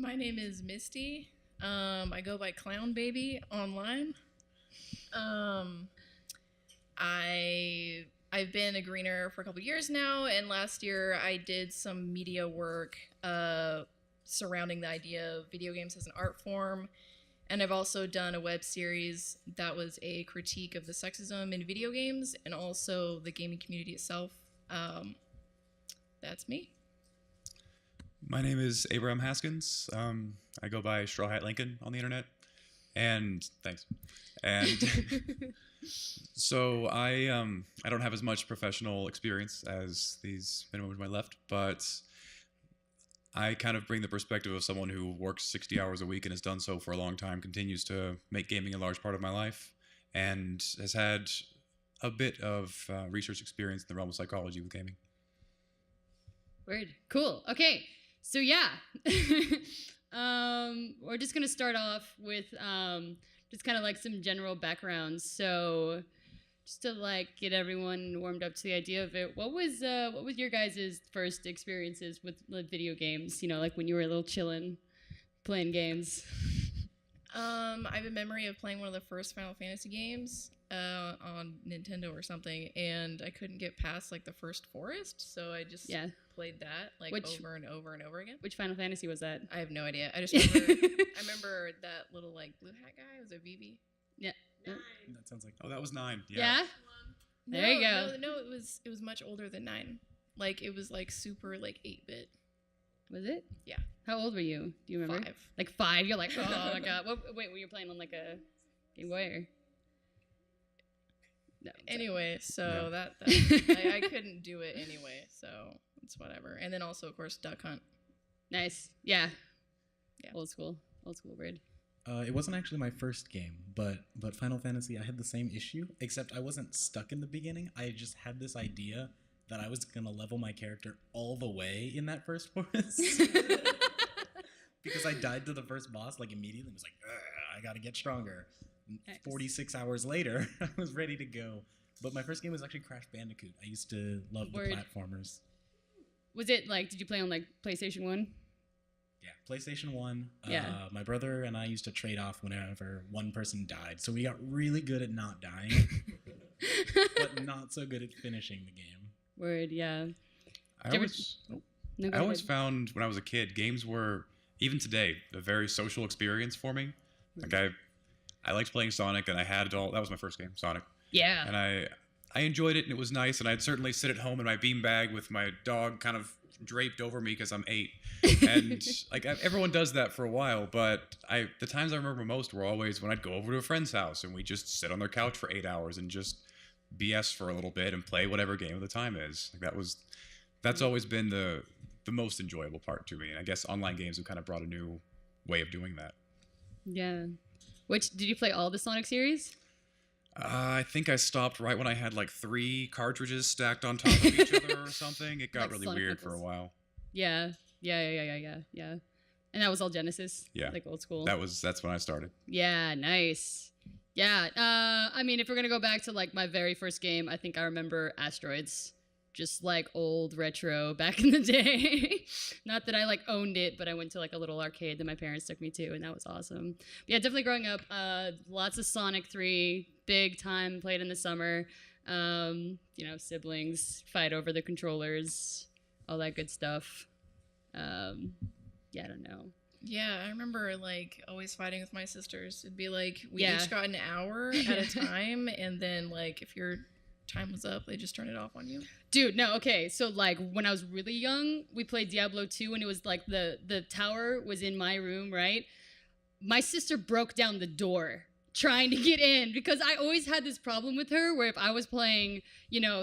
My name is Misty. I go by Clown Baby online. I've been a greener for a couple years now, and last year I did some media work surrounding the idea of video games as an art form. And I've also done a web series that was a critique of the sexism in video games and also the gaming community itself. That's me. My name is Abraham Haskins. I go by Straw Hat Lincoln on the internet. And thanks. And so I don't have as much professional experience as these men and women to my left, but I kind of bring the perspective of someone who works 60 hours a week and has done so for a long time, continues to make gaming a large part of my life, and has had a bit of research experience in the realm of psychology with gaming. Word. Cool. Okay. So yeah, we're just going to start off with just kind of like some general backgrounds. So just to like get everyone warmed up to the idea of it, what was your guys' first experiences with video games? You know, like when you were a little chillin', playing games. I have a memory of playing one of the first Final Fantasy games on Nintendo or something, and I couldn't get past like the first forest, so I just played that over and over and over again. Which Final Fantasy was that? I have no idea. I just remember that little like blue hat guy. Was it Vivi? Yeah. 9. That sounds like that was 9. Yeah. There you go. No, it was much older than 9. Like it was like super like 8-bit. Was it? Yeah. How old were you? Do you remember? 5. Like 5? You're like, oh my god. Wait, were you playing on like a Game Boy or? No. Anyway, so that I couldn't do it anyway, so it's whatever. And then also, of course, Duck Hunt. Nice. Yeah. Old school bird. It wasn't actually my first game, but Final Fantasy, I had the same issue, except I wasn't stuck in the beginning. I just had this idea that I was going to level my character all the way in that first forest. Because I died to the first boss, like, immediately. I was like, I got to get stronger. Nice. 46 hours later, I was ready to go. But my first game was actually Crash Bandicoot. I used to love the platformers. Was it, like, did you play on, like, PlayStation 1? Yeah, PlayStation 1. Yeah. My brother and I used to trade off whenever one person died. So we got really good at not dying, but not so good at finishing the game. Word, yeah. I always found when I was a kid, games were, even today, a very social experience for me. Like I liked playing Sonic, and I had it all. That was my first game, Sonic. Yeah. And I enjoyed it, and it was nice, and I'd certainly sit at home in my beanbag with my dog kind of draped over me because I'm 8. And like everyone does that for a while, but the times I remember most were always when I'd go over to a friend's house and we just sit on their couch for 8 hours and just BS for a little bit and play whatever game of the time is. Like that's always been the most enjoyable part to me. And I guess online games have kind of brought a new way of doing that. Yeah. Did you play all the Sonic series? I think I stopped right when I had like 3 cartridges stacked on top of each other or something. It got like really Sonic weird Knuckles. For a while. Yeah. And that was all Genesis? Yeah. Like old school? That's when I started. Yeah, nice. Yeah. I mean, if we're going to go back to like my very first game, I think I remember Asteroids. Just like old retro back in the day. Not that I like owned it, but I went to like a little arcade that my parents took me to, and that was awesome. But yeah, definitely growing up, lots of Sonic 3, big time, played in the summer. Siblings fight over the controllers, all that good stuff. I don't know. Yeah, I remember like always fighting with my sisters. It'd be like we each got an hour at a time, and then like if your time was up, they just turned it off on you. Dude, no, okay. So like when I was really young, we played Diablo 2 and it was like the tower was in my room, right? My sister broke down the door trying to get in because I always had this problem with her where if I was playing,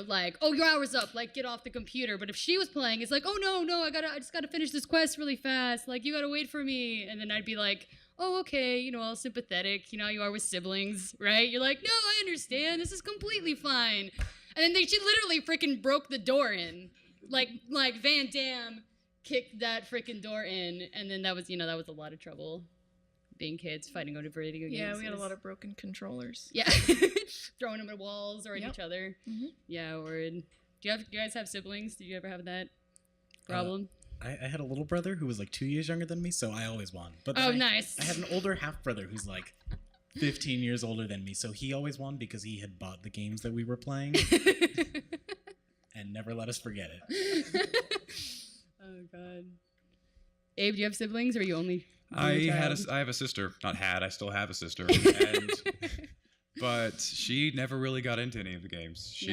like, oh, your hour's up, like get off the computer. But if she was playing, it's like, oh no, I just gotta finish this quest really fast. Like you gotta wait for me. And then I'd be like, oh, okay, all sympathetic. You know how you are with siblings, right? You're like, no, I understand. This is completely fine. And then she literally freaking broke the door in. Like Van Damme kicked that freaking door in. And then that was a lot of trouble. Being kids, fighting over video games. Yeah, we had a lot of broken controllers. Yeah. Throwing them at walls or at each other. Mm-hmm. Yeah, word. Do you guys have siblings? Did you ever have that problem? I had a little brother who was like 2 years younger than me, so I always won. But then Oh, nice. I had an older half brother who's like 15 years older than me, so he always won because he had bought the games that we were playing and never let us forget it. Oh God. Abe, do you have siblings, or are you only? I have a sister. Not had. I still have a sister. And, but she never really got into any of the games.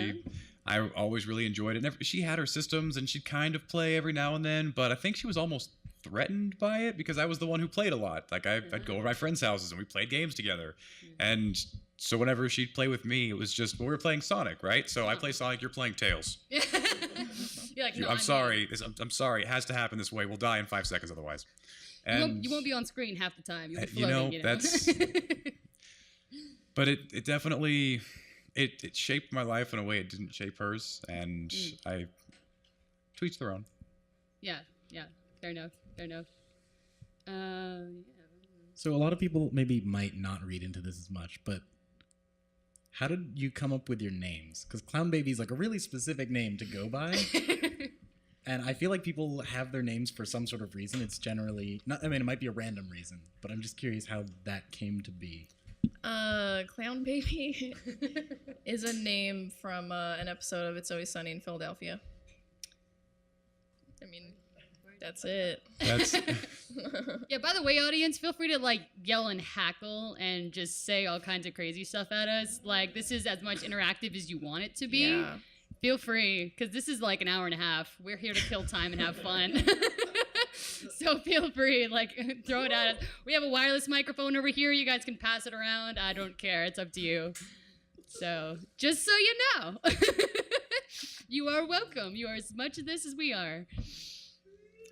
I always really enjoyed it. She had her systems, and she'd kind of play every now and then. But I think she was almost threatened by it because I was the one who played a lot. Like I'd go over to my friends' houses and we played games together. And so whenever she'd play with me, it was just we were playing Sonic, right? So I play Sonic, you're playing Tails. You're like, no, I'm sorry. I'm sorry. It has to happen this way. We'll die in 5 seconds otherwise. And you won't be on screen half the time. You'll be you know, floating, that's. But it definitely it shaped my life in a way it didn't shape hers, and I to each their own. Yeah, fair enough. Yeah. So a lot of people maybe might not read into this as much, but how did you come up with your names? Because Clown Baby is like a really specific name to go by. And I feel like people have their names for some sort of reason. It's generally not, I mean, it might be a random reason, but I'm just curious how that came to be. Clown Baby is a name from an episode of It's Always Sunny in Philadelphia. I mean, that's it. That's Yeah, by the way, audience, feel free to like yell and hackle and just say all kinds of crazy stuff at us. Like, this is as much interactive as you want it to be. Yeah. Feel free, because this is like an hour and a half. We're here to kill time and have fun. So feel free, like, throw it at us. We have a wireless microphone over here. You guys can pass it around. I don't care. It's up to you. So, just so you know, you are welcome. You are as much of this as we are.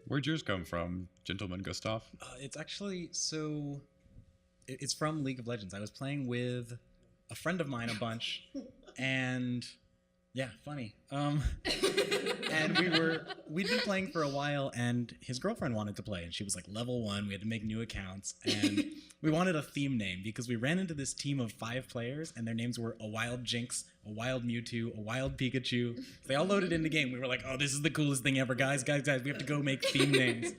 Where'd yours come from, Gentleman Gustav? It's actually, so it's from League of Legends. I was playing with a friend of mine a bunch, and yeah, funny. And we'd been playing for a while, and his girlfriend wanted to play, and she was like level 1. We had to make new accounts, and we wanted a theme name because we ran into this team of 5 players, and their names were a Wild Jinx, a Wild Mewtwo, a Wild Pikachu. They all loaded in the game. We were like, oh, this is the coolest thing ever, guys, we have to go make theme names.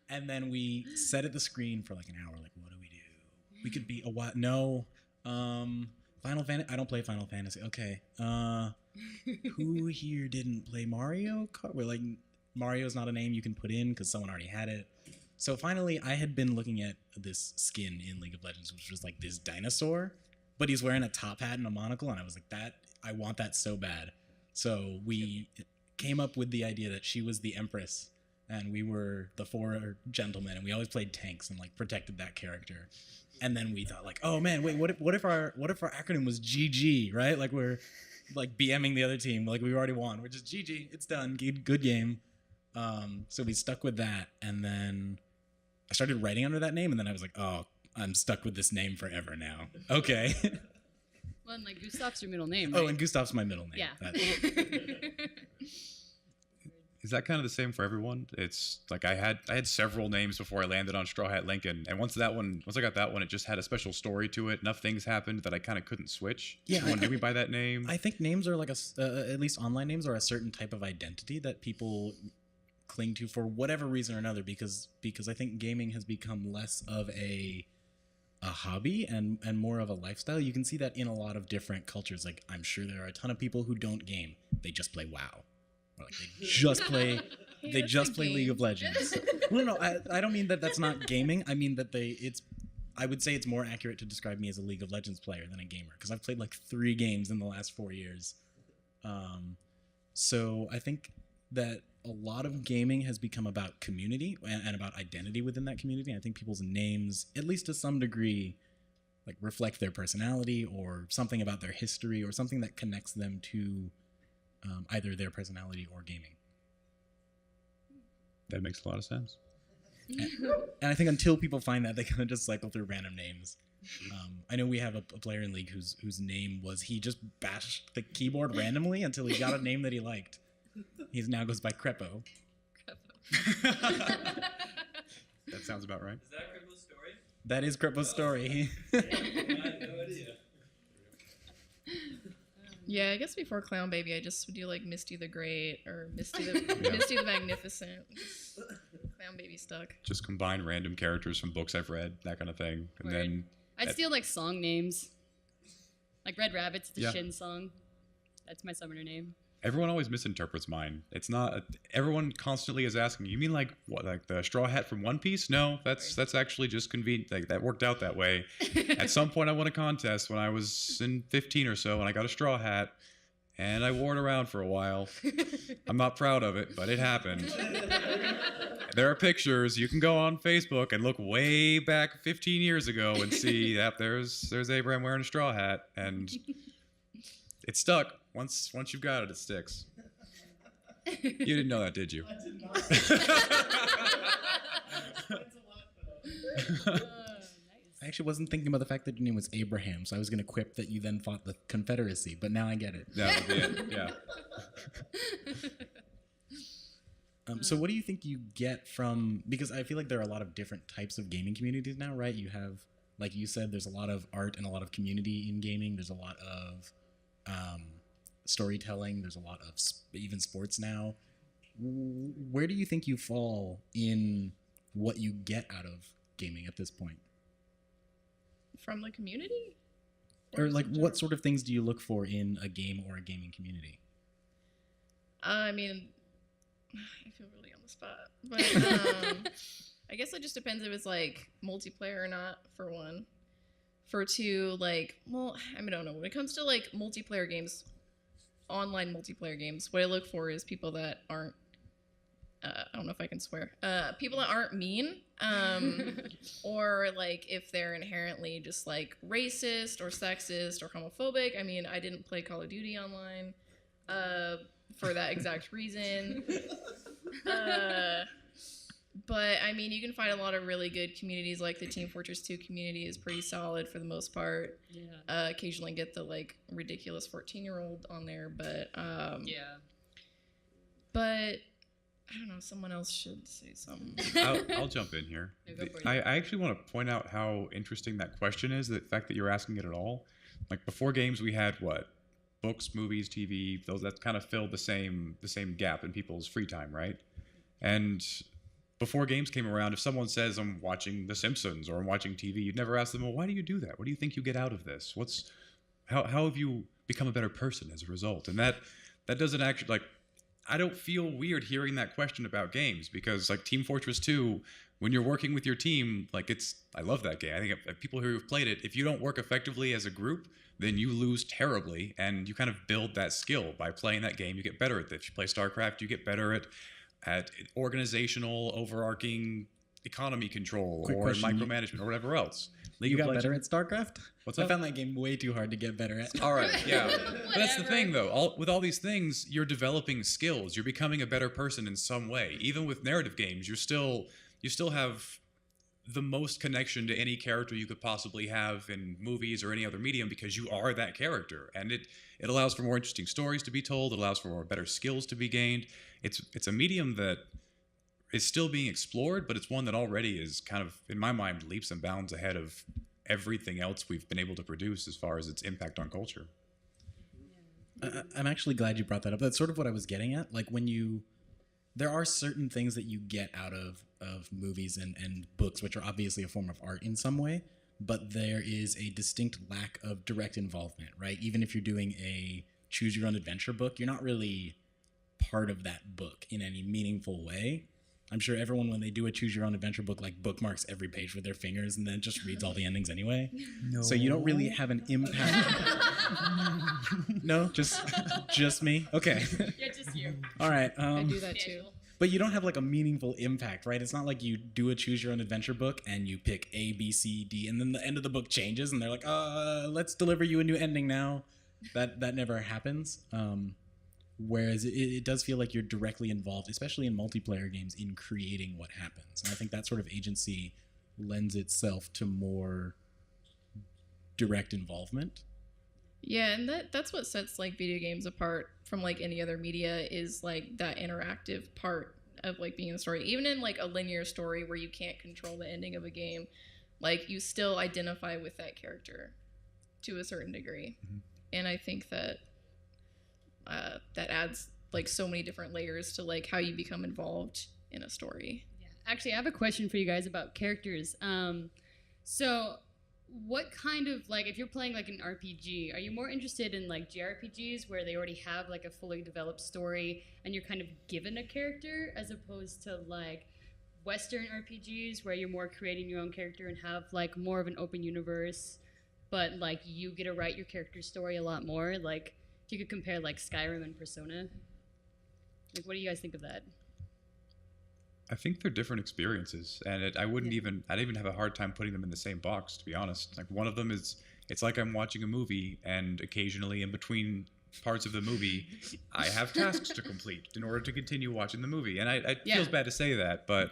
And then we sat at the screen for like an hour, like, what do we do? We could be a what? No. Final Fantasy. I don't play Final Fantasy. Okay. Who here didn't play Mario Kart? We're like, Mario's not a name you can put in because someone already had it. So finally, I had been looking at this skin in League of Legends, which was like this dinosaur, but he's wearing a top hat and a monocle, and I was like, I want that so bad. So we came up with the idea that she was the Empress, and we were the 4 gentlemen, and we always played tanks and like protected that character. And then we thought like, oh man, wait, what if our acronym was GG, right? Like we're like BMing the other team, like we already won. We're just GG, it's done, good game. So we stuck with that, and then I started writing under that name, and then I was like, oh, I'm stuck with this name forever now. Okay. Well, and like Gustav's your middle name, right? Oh, and Gustav's my middle name. Yeah. Is that kind of the same for everyone? It's like I had several names before I landed on Straw Hat Lincoln, and once I got that one, it just had a special story to it. Enough things happened that I kind of couldn't switch. Yeah, Everyone knew me by that name. I think names are like at least online names are a certain type of identity that people cling to for whatever reason or another, because I think gaming has become less of a hobby and more of a lifestyle. You can see that in a lot of different cultures. Like, I'm sure there are a ton of people who don't game; they just play WoW. Or like they just play League of Legends. No, I don't mean that that's not gaming. I mean that I would say it's more accurate to describe me as a League of Legends player than a gamer, because I've played like 3 games in the last 4 years. So I think that a lot of gaming has become about community and about identity within that community. I think people's names, at least to some degree, like reflect their personality or something about their history or something that connects them to either their personality or gaming. That makes a lot of sense. And I think until people find that, they kind of just cycle through random names. I know we have a player in League whose name was, he just bashed the keyboard randomly until he got a name that he liked. He now goes by Crepo. That sounds about right. Is that Cripple's story? That is Crepo's story. I had no idea. Yeah, I guess before Clown Baby, I just would do like Misty the Great or Misty the Yeah. Misty the Magnificent. Just Clown Baby stuck. Just combine random characters from books I've read, that kind of thing, and Right. then I'd steal like song names. Like Red Rabbit's the Yeah. Shin song. That's my summoner name. everyone always misinterprets mine. It's not. Everyone constantly is asking, "You mean like what? Like the Straw Hat from One Piece?" No, that's actually just convenient. Like that worked out that way. At some point, I won a contest when I was in 15 or so, and I got a straw hat, and I wore it around for a while. I'm not proud of it, but it happened. There are pictures. You can go on Facebook and look way back 15 years ago and see that there's Abraham wearing a straw hat, and it stuck. Once you've got it, it sticks. You didn't know that, did you? I did not. I actually wasn't thinking about the fact that your name was Abraham, so I was going to quip that you then fought the Confederacy, but now I get it. That would be it. Yeah. So what do you think you get from, because I feel like there are a lot of different types of gaming communities now, right? You have, like you said, there's a lot of art and a lot of community in gaming. There's a lot of storytelling. There's a lot of even sports now. Where do you think you fall in what you get out of gaming at this point? From the community? Or like, just in what general? sort of things do you look for in a game or a gaming community? I mean, I feel really on the spot, but I guess it just depends if it's like multiplayer or not. For one, for two, like, well, I mean, I don't know. When it comes to like multiplayer games, online multiplayer games, what I look for is people that aren't. I don't know if I can swear. People that aren't mean, or like if they're inherently just like racist or sexist or homophobic. I mean, I didn't play Call of Duty online for that exact reason. But I mean, you can find a lot of really good communities. Like the Team Fortress 2 community is pretty solid for the most part. Yeah. Occasionally get the like ridiculous 14-year-old on there, but Yeah. But I don't know. Someone else should say something. I'll jump in here. No, go for it. I actually want to point out how interesting that question is. The fact that you're asking it at all. Like before games, we had what? Books, movies, TV. Those that kind of filled the same gap in people's free time, right? And before games came around, if someone says I'm watching The Simpsons or I'm watching TV, you'd never ask them, well, why do you do that? What do you think you get out of this? How have you become a better person as a result? And that doesn't actually, like, I don't feel weird hearing that question about games because like Team Fortress 2, when you're working with your team, like I love that game. I think if people who have played it, if you don't work effectively as a group, then you lose terribly, and you kind of build that skill by playing that game. You get better at it. If you play StarCraft, you get better at organizational, overarching economy control Quick or question, micromanagement or whatever else. League You of got better Legends- at StarCraft? What's I up? found that game way too hard to get better at. All right, yeah. But that's the Whatever. thing, though. With all these things, you're developing skills. You're becoming a better person in some way. Even with narrative games, you still have the most connection to any character you could possibly have in movies or any other medium because you are that character, and it allows for more interesting stories to be told. It allows for more better skills to be gained. It's a medium that is still being explored, but it's one that already is kind of, in my mind, leaps and bounds ahead of everything else we've been able to produce as far as its impact on culture. I'm actually glad you brought that up. That's sort of what I was getting at. Like there are certain things that you get out of movies and books, which are obviously a form of art in some way, but there is a distinct lack of direct involvement, right? Even if you're doing a choose your own adventure book, you're not really part of that book in any meaningful way. I'm sure everyone, when they do a choose your own adventure book, like bookmarks every page with their fingers and then just reads all the endings anyway. No. So you don't really have an impact. No, just me. Okay. Yeah, just you. All right. I do that too. Daniel. But you don't have like a meaningful impact, right? It's not like you do a choose your own adventure book and you pick A, B, C, D, and then the end of the book changes and they're like, let's deliver you a new ending now. That never happens. Whereas it does feel like you're directly involved, especially in multiplayer games, in creating what happens. And I think that sort of agency lends itself to more direct involvement. Yeah, and that's what sets like video games apart from like any other media is like that interactive part of like being in the story. Even in like a linear story where you can't control the ending of a game, like you still identify with that character to a certain degree. Mhm. And I think that that adds like so many different layers to like how you become involved in a story. Yeah. Actually, I have a question for you guys about characters. So what kind of, like, if you're playing like an RPG, are you more interested in like JRPGs where they already have like a fully developed story and you're kind of given a character, as opposed to like Western RPGs where you're more creating your own character and have like more of an open universe, but like you get to write your character's story a lot more? Like, if you could compare like Skyrim and Persona, like, what do you guys think of that? I think they're different experiences, and I'd even have a hard time putting them in the same box, to be honest. Like, one of them is, it's like I'm watching a movie, and occasionally in between parts of the movie, I have tasks to complete in order to continue watching the movie. And it feels bad to say that, but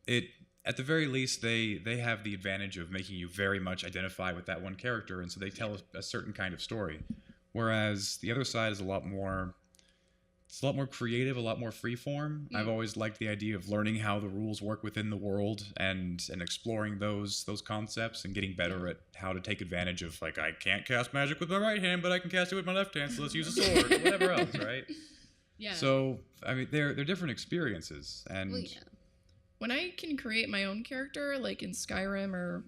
at the very least, they have the advantage of making you very much identify with that one character, and so they tell a certain kind of story. Whereas the other side is a lot more creative, a lot more freeform. I've always liked the idea of learning how the rules work within the world and exploring those concepts and getting better at how to take advantage of, like, I can't cast magic with my right hand, but I can cast it with my left hand, so let's use a sword or whatever else, right? Yeah. So, I mean, they're different experiences, and Well, yeah. When I can create my own character, like in Skyrim or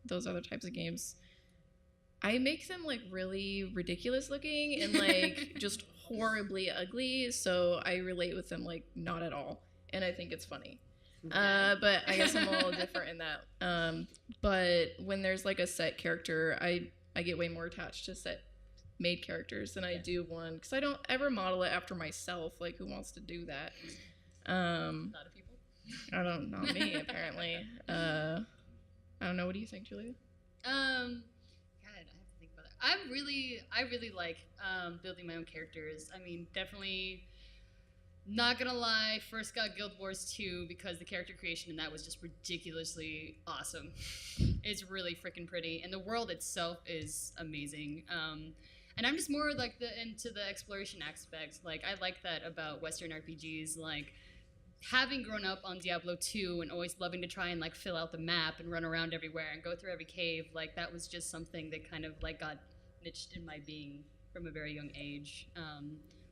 those other types of games, I make them like really ridiculous looking and like just horribly ugly, so I relate with them like not at all, and I think it's funny. But I guess I'm a little different in that. But when there's like a set character, I get way more attached to set made characters than I do one, because I don't ever model it after myself. Like, who wants to do that? A lot of people. Not me apparently. I don't know. What do you think, Julia? God, I have to think about that. I really like building my own characters. I mean, definitely, not gonna lie, first got Guild Wars 2 because the character creation in that was just ridiculously awesome. It's really freaking pretty, and the world itself is amazing. And I'm just more like into the exploration aspects. Like, I like that about Western RPGs. Like, having grown up on Diablo 2 and always loving to try and like fill out the map and run around everywhere and go through every cave, like, that was just something that kind of like got niched in my being from a very young age.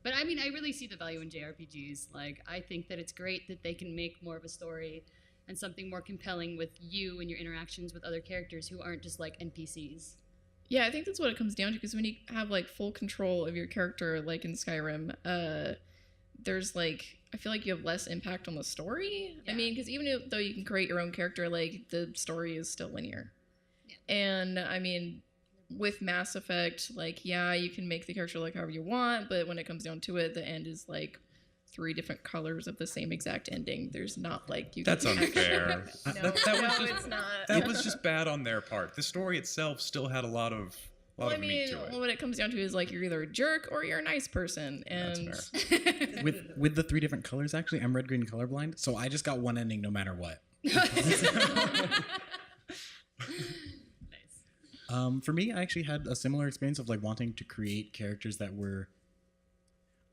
But I mean, I really see the value in JRPGs. Like, I think that it's great that they can make more of a story and something more compelling with you and your interactions with other characters who aren't just like NPCs. Yeah, I think that's what it comes down to, because when you have like full control of your character, like in Skyrim, there's like, I feel like you have less impact on the story. Yeah. I mean, because even though you can create your own character, like, the story is still linear. Yeah. And I mean, with Mass Effect, like, yeah, you can make the character like however you want, but when it comes down to it, the end is like 3 different colors of the same exact ending. There's not like you. that's unfair. No, That was no, just- it's not. That was just bad on their part. The story itself still had a lot of Well, I meat mean, to it. what it comes down to is like, you're either a jerk or you're a nice person, and That's fair. With the 3 different colors, actually, I'm red, green, colorblind, so I just got one ending no matter what. Nice. For me, I actually had a similar experience of like wanting to create characters that were,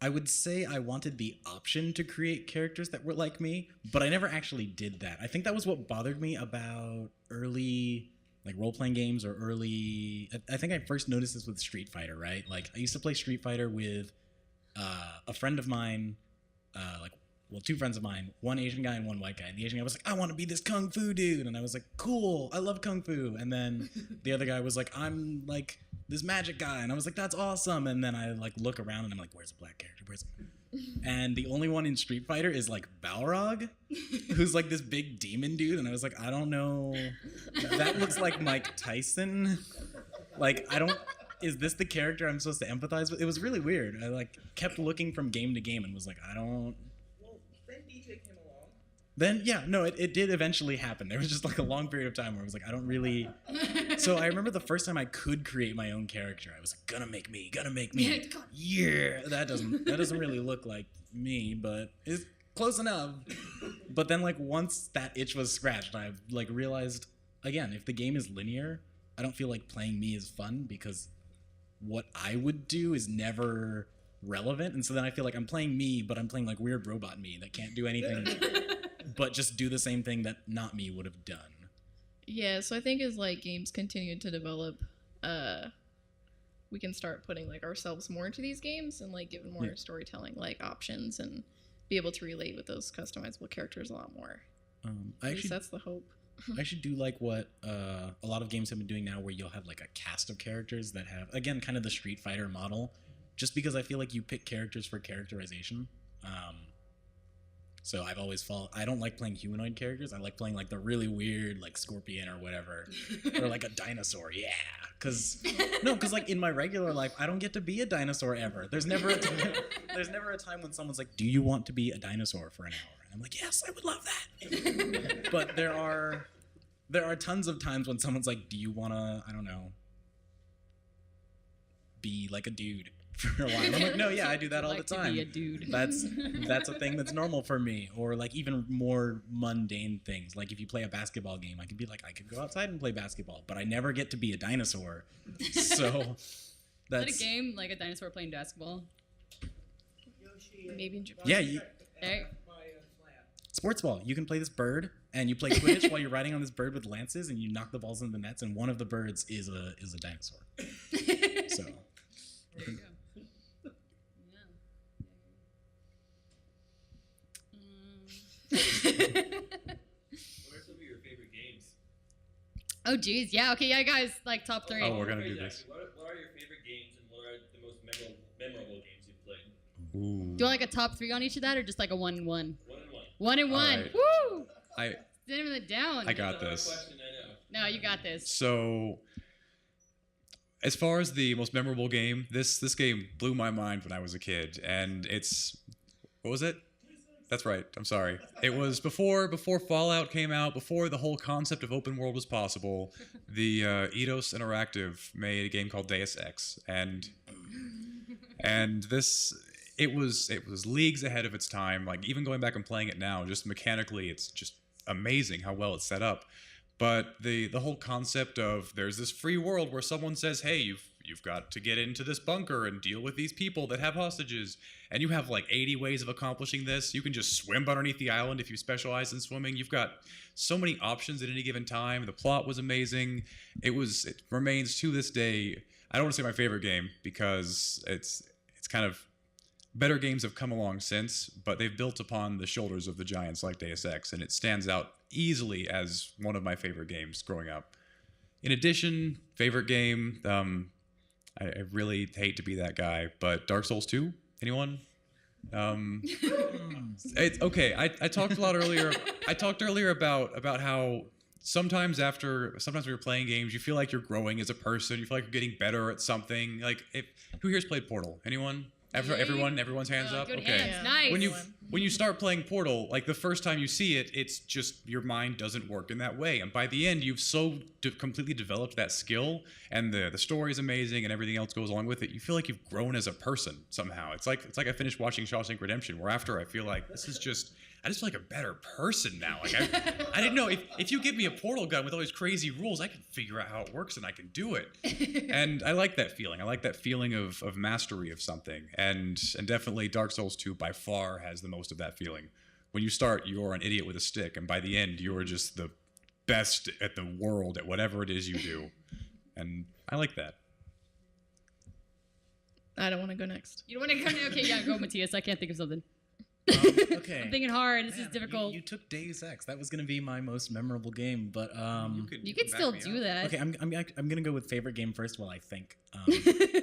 I would say I wanted the option to create characters that were like me, but I never actually did that. I think that was what bothered me about early like role-playing games, or early, I think I first noticed this with Street Fighter, right? Like, I used to play Street Fighter with a friend of mine, well, 2 friends of mine, one Asian guy and one white guy. And the Asian guy was like, I want to be this kung fu dude. And I was like, cool, I love kung fu. And then the other guy was like, I'm like this magic guy. And I was like, that's awesome. And then I like look around and I'm like, where's the black character? And the only one in Street Fighter is like Balrog, who's like this big demon dude. And I was like, I don't know. That looks like Mike Tyson. Like, is this the character I'm supposed to empathize with? It was really weird. I like kept looking from game to game and was like, I don't. Then DJ came along. Then, yeah, no, it did eventually happen. There was just like a long period of time where I was like, I don't really. So I remember the first time I could create my own character, I was like, gonna make me. Yeah, that doesn't really look like me, but it's close enough. But then, like, once that itch was scratched, I like realized, again, if the game is linear, I don't feel like playing me is fun, because what I would do is never relevant. And so then I feel like I'm playing me, but I'm playing like weird robot me that can't do anything but just do the same thing that not me would have done. yeah. So I think as like games continue to develop, we can start putting like ourselves more into these games and like giving more Yeah. storytelling like options and be able to relate with those customizable characters a lot more. I At least actually that's the hope. I should do like what a lot of games have been doing now, where you'll have like a cast of characters that have, again, kind of the Street Fighter model, just because I feel like you pick characters for characterization. So I've always I don't like playing humanoid characters. I like playing like the really weird, like Scorpion or whatever, or like a dinosaur. Yeah, because like in my regular life, I don't get to be a dinosaur ever. There's never a time when someone's like, "Do you want to be a dinosaur for an hour?" And I'm like, "Yes, I would love that." But there are tons of times when someone's like, "Do you want to, I don't know, be like a dude for a while?" I'm like, "No, yeah, I do that all the To time." be a dude. That's a thing that's normal for me. Or like even more mundane things. Like if you play a basketball game, I could be like, I could go outside and play basketball, but I never get to be a dinosaur. So Is that's it a game like a dinosaur playing basketball? Maybe in Japan. yeah. You, There. sports ball. You can play this bird, and you play Quidditch while you're riding on this bird with lances, and you knock the balls into the nets, and one of the birds is a dinosaur. So There you go. What are some of your favorite games? Oh geez, yeah, okay, yeah, guys, like top 3. Oh, we're gonna do this. What are your favorite games, and what are the most memorable games you've played? Ooh. Do you want like a top 3 on each of that, or just like a 1 and 1? 1 and 1. 1 and 1. right. Woo! I Dim it down. I got That's a hard this. question, I know. No, you got this. So, as far as the most memorable game, this game blew my mind when I was a kid, and it's what was it? That's right. I'm sorry. It was before Fallout came out, before the whole concept of open world was possible. The Eidos Interactive made a game called Deus Ex, and this it was leagues ahead of its time. Like even going back and playing it now, just mechanically, it's just amazing how well it's set up. But the whole concept of there's this free world where someone says, "Hey, you've got to get into this bunker and deal with these people that have hostages," and you have like 80 ways of accomplishing this. You can just swim underneath the island if you specialize in swimming. You've got so many options at any given time. The plot was amazing. It remains to this day. I don't want to say my favorite game because it's kind of better games have come along since, but they've built upon the shoulders of the giants like Deus Ex, and it stands out easily as one of my favorite games growing up. In addition, favorite game, I really hate to be that guy, but Dark Souls 2? Anyone? It's okay. I talked a lot earlier. I talked earlier about how sometimes when you're playing games, you feel like you're growing as a person. You feel like you're getting better at something. Like who here's played Portal? Anyone? Everyone's hands up. Good Okay. hands. Yeah. Nice. When you start playing Portal, like the first time you see it, it's just your mind doesn't work in that way. And by the end, you've completely developed that skill, and the story is amazing, and everything else goes along with it. You feel like you've grown as a person somehow. It's like I finished watching Shawshank Redemption, where after I feel like I just feel like a better person now. Like I didn't know if you give me a Portal gun with all these crazy rules, I can figure out how it works and I can do it. And I like that feeling. I like that feeling of mastery of something. And definitely Dark Souls 2 by far has the most of that feeling. When you start, you're an idiot with a stick, and by the end, you're just the best at the world at whatever it is you do. And I like that. I don't want to go next. You don't want to go? Okay, yeah, go, Mattias. I can't think of something. Okay. I'm thinking hard. This is Man, difficult. You took Deus Ex. That was gonna be my most memorable game, but You could still do that. okay, I'm gonna go with favorite game first while I think.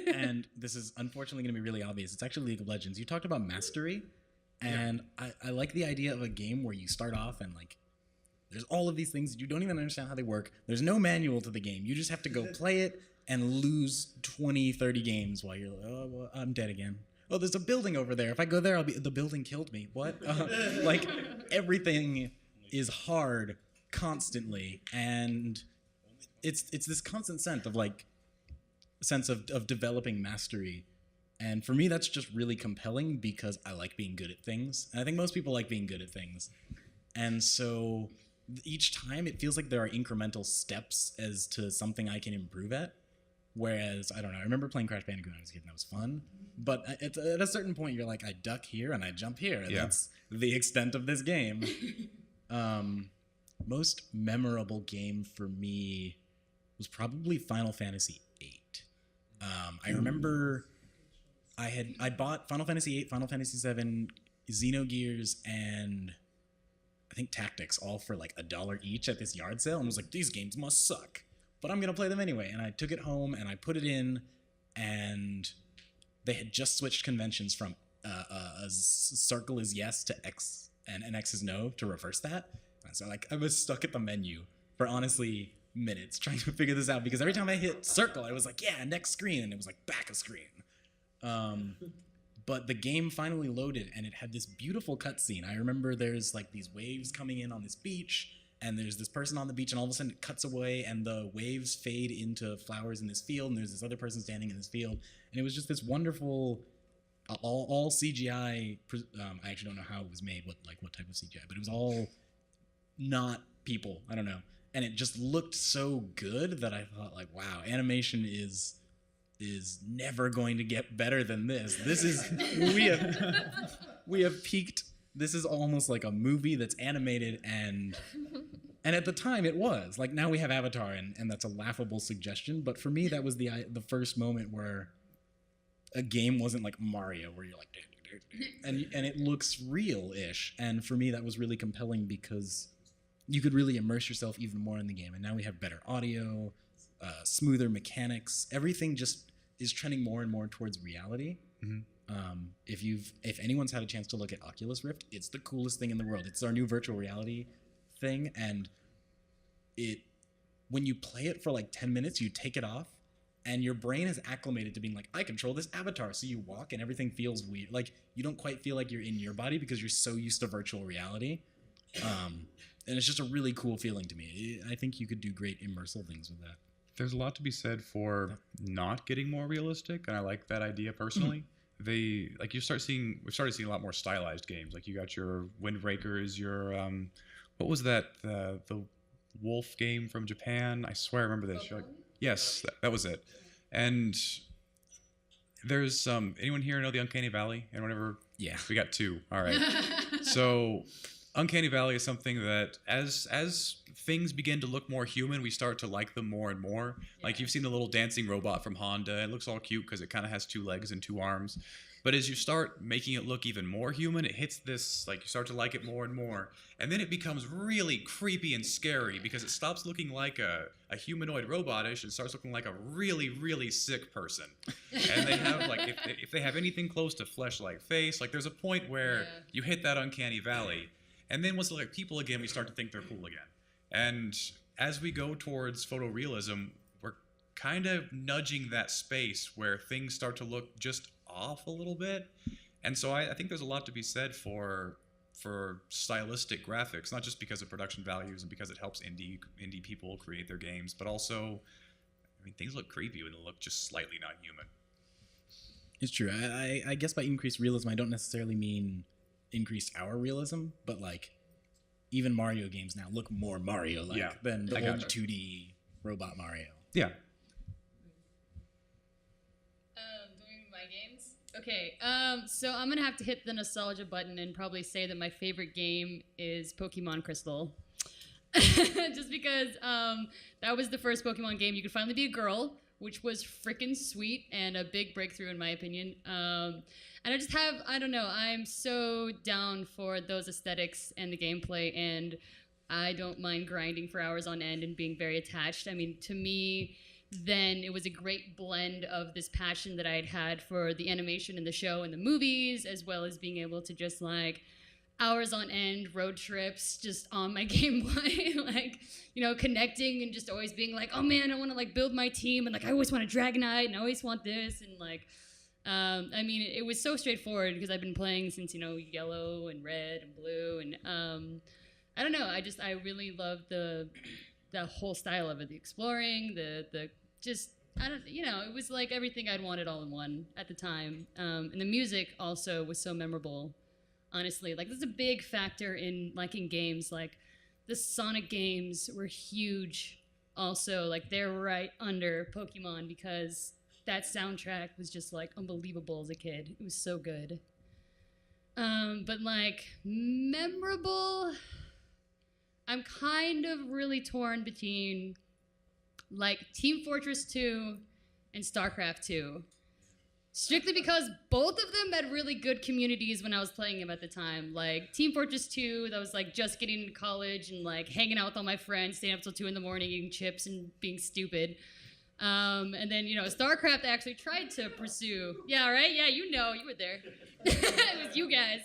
And this is unfortunately gonna be really obvious. It's actually League of Legends. You talked about mastery, and I like the idea of a game where you start off and like there's all of these things that you don't even understand how they work. There's no manual to the game. You just have to go play it and lose 20, 30 games while you're like, oh, well, I'm dead again. Oh, there's a building over there. If I go there, the building killed me. What? Like everything is hard constantly, and it's this constant sense of developing mastery. And for me, that's just really compelling because I like being good at things, and I think most people like being good at things. And so each time, it feels like there are incremental steps as to something I can improve at. Whereas, I don't know, I remember playing Crash Bandicoot when I was a kid, and that was fun. But at a certain point, you're like, I duck here and I jump here. And Yeah. that's the extent of this game. Most memorable game for me was probably Final Fantasy VIII. I remember I bought Final Fantasy VIII, Final Fantasy VII, Xenogears, and I think Tactics, all for like $1 each at this yard sale, and was like, these games must suck, but I'm gonna play them anyway. And I took it home and I put it in, and they had just switched conventions from a circle is yes to X and an X is no to reverse that. And so like I was stuck at the menu for honestly minutes trying to figure this out, because every time I hit circle, I was like, yeah, next screen, and it was like back of screen. But the game finally loaded, and it had this beautiful cutscene. I remember there's like these waves coming in on this beach, and there's this person on the beach, and all of a sudden it cuts away, and the waves fade into flowers in this field, and there's this other person standing in this field, and it was just this wonderful, all CGI. I actually don't know how it was made, what type of CGI, but it was all not people. I don't know, and it just looked so good that I thought like, wow, animation is never going to get better than this. This is we have peaked. This is almost like a movie that's animated, and at the time it was. Like now we have Avatar, and that's a laughable suggestion, but for me that was the first moment where a game wasn't like Mario where you're like and it looks real-ish, and for me that was really compelling because you could really immerse yourself even more in the game. And now we have better audio, smoother mechanics. Everything just is trending more and more towards reality. Mm-hmm. If anyone's had a chance to look at Oculus Rift, it's the coolest thing in the world. It's our new virtual reality thing, and when you play it for like 10 minutes, you take it off, and your brain is acclimated to being like, I control this avatar. So you walk, and everything feels weird. Like you don't quite feel like you're in your body because you're so used to virtual reality. And it's just a really cool feeling to me. I think you could do great immersive things with that. There's a lot to be said for not getting more realistic, and I like that idea personally. Mm-hmm. We've started seeing a lot more stylized games. Like you got your Windbreakers, your what was that? The wolf game from Japan. I swear I remember this. Yes, that was it. And there's anyone here know the Uncanny Valley? Anyone ever? Yeah. We got 2. All right. So Uncanny Valley is something that as things begin to look more human, we start to like them more and more. Yeah. Like you've seen the little dancing robot from Honda. It looks all cute because it kind of has 2 legs and 2 arms. But as you start making it look even more human, it hits this, like you start to like it more and more. And then it becomes really creepy and scary because it stops looking like a humanoid robotish and starts looking like a really, really sick person. And they have like, if they have anything close to flesh-like face, like there's a point where you hit that Uncanny Valley. And then once they look like people again, we start to think they're cool again. And as we go towards photorealism, we're kind of nudging that space where things start to look just off a little bit. And so I think there's a lot to be said for stylistic graphics, not just because of production values and because it helps indie people create their games, but also, I mean, things look creepy when they look just slightly not human. It's true. I guess by increased realism, I don't necessarily mean increased our realism, but like even Mario games now look more Mario-like than the old 2D robot Mario. Yeah. Doing my games? Okay, so I'm gonna have to hit the nostalgia button and probably say that my favorite game is Pokemon Crystal. Just because that was the first Pokemon game you could finally be a girl, which was freaking sweet and a big breakthrough in my opinion. And I just have, I don't know, I'm so down for those aesthetics and the gameplay, and I don't mind grinding for hours on end and being very attached. I mean, to me, then it was a great blend of this passion that I had for the animation and the show and the movies, as well as being able to just like hours on end road trips just on my gameplay, like, you know, connecting and just always being like, oh man, I want to like build my team, and like I always want a Dragonite and I always want this, and like I mean, it was so straightforward because I've been playing since, you know, yellow and red and blue, and I don't know, I really love the whole style of it, the exploring, the just, I don't, you know, it was like everything I'd wanted all in one at the time. And the music also was so memorable, honestly. Like, that's a big factor in liking games. Like, the Sonic games were huge also. Like, they're right under Pokemon because that soundtrack was just, like, unbelievable as a kid. It was so good. But, like, memorable, I'm kind of really torn between, like, Team Fortress 2 and StarCraft 2. Strictly because both of them had really good communities when I was playing them at the time. Like Team Fortress 2, that was like just getting into college and like hanging out with all my friends, staying up till 2 in the morning, eating chips and being stupid. And then, StarCraft I actually tried to pursue. Yeah, right? Yeah, you were there. It was you guys.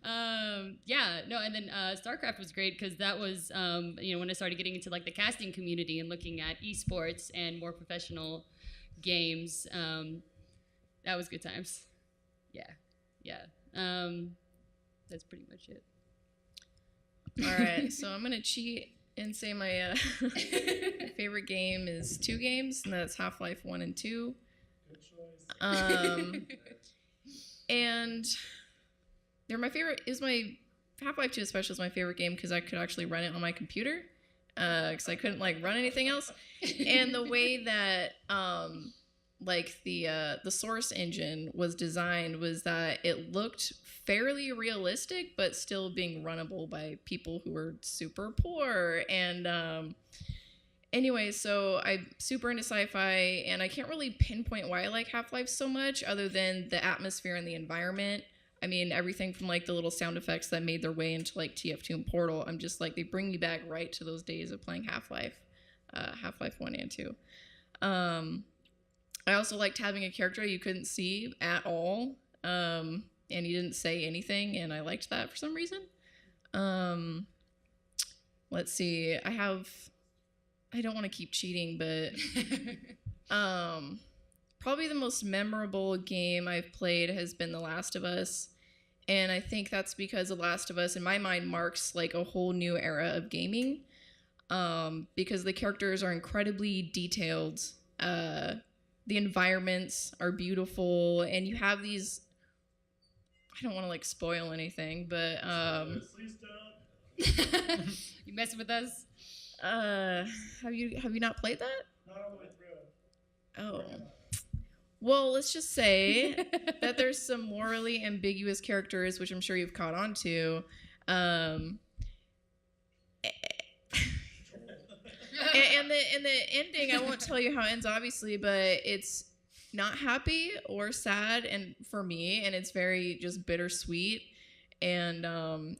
And then StarCraft was great because that was, when I started getting into like the casting community and looking at esports and more professional games. That was good times. Yeah. That's pretty much it. All right, so I'm gonna cheat and say my favorite game is 2 games, and that's Half-Life 1 and 2. Good choice. And they're my favorite. my Half-Life 2 especially is my favorite game because I could actually run it on my computer. Because I couldn't like run anything else, and the way that the source engine was designed was that it looked fairly realistic, but still being runnable by people who were super poor. And anyway, so I'm super into sci-fi, and I can't really pinpoint why I like Half-Life so much, other than the atmosphere and the environment. I mean, everything from like the little sound effects that made their way into like TF2 and Portal. I'm just like, they bring me back right to those days of playing Half-Life 1 and 2. I also liked having a character you couldn't see at all, and he didn't say anything, and I liked that for some reason. Let's see, I don't want to keep cheating, but probably the most memorable game I've played has been The Last of Us. And I think that's because The Last of Us, in my mind, marks like a whole new era of gaming, because the characters are incredibly detailed. The environments are beautiful, and you have these. I don't want to like spoil anything, but Please don't. You messing with us? have you not played that? Not all the way through. Oh. Well, let's just say that there's some morally ambiguous characters, which I'm sure you've caught on to. And the ending, I won't tell you how it ends, obviously, but it's not happy or sad, and for me, and it's very just bittersweet, and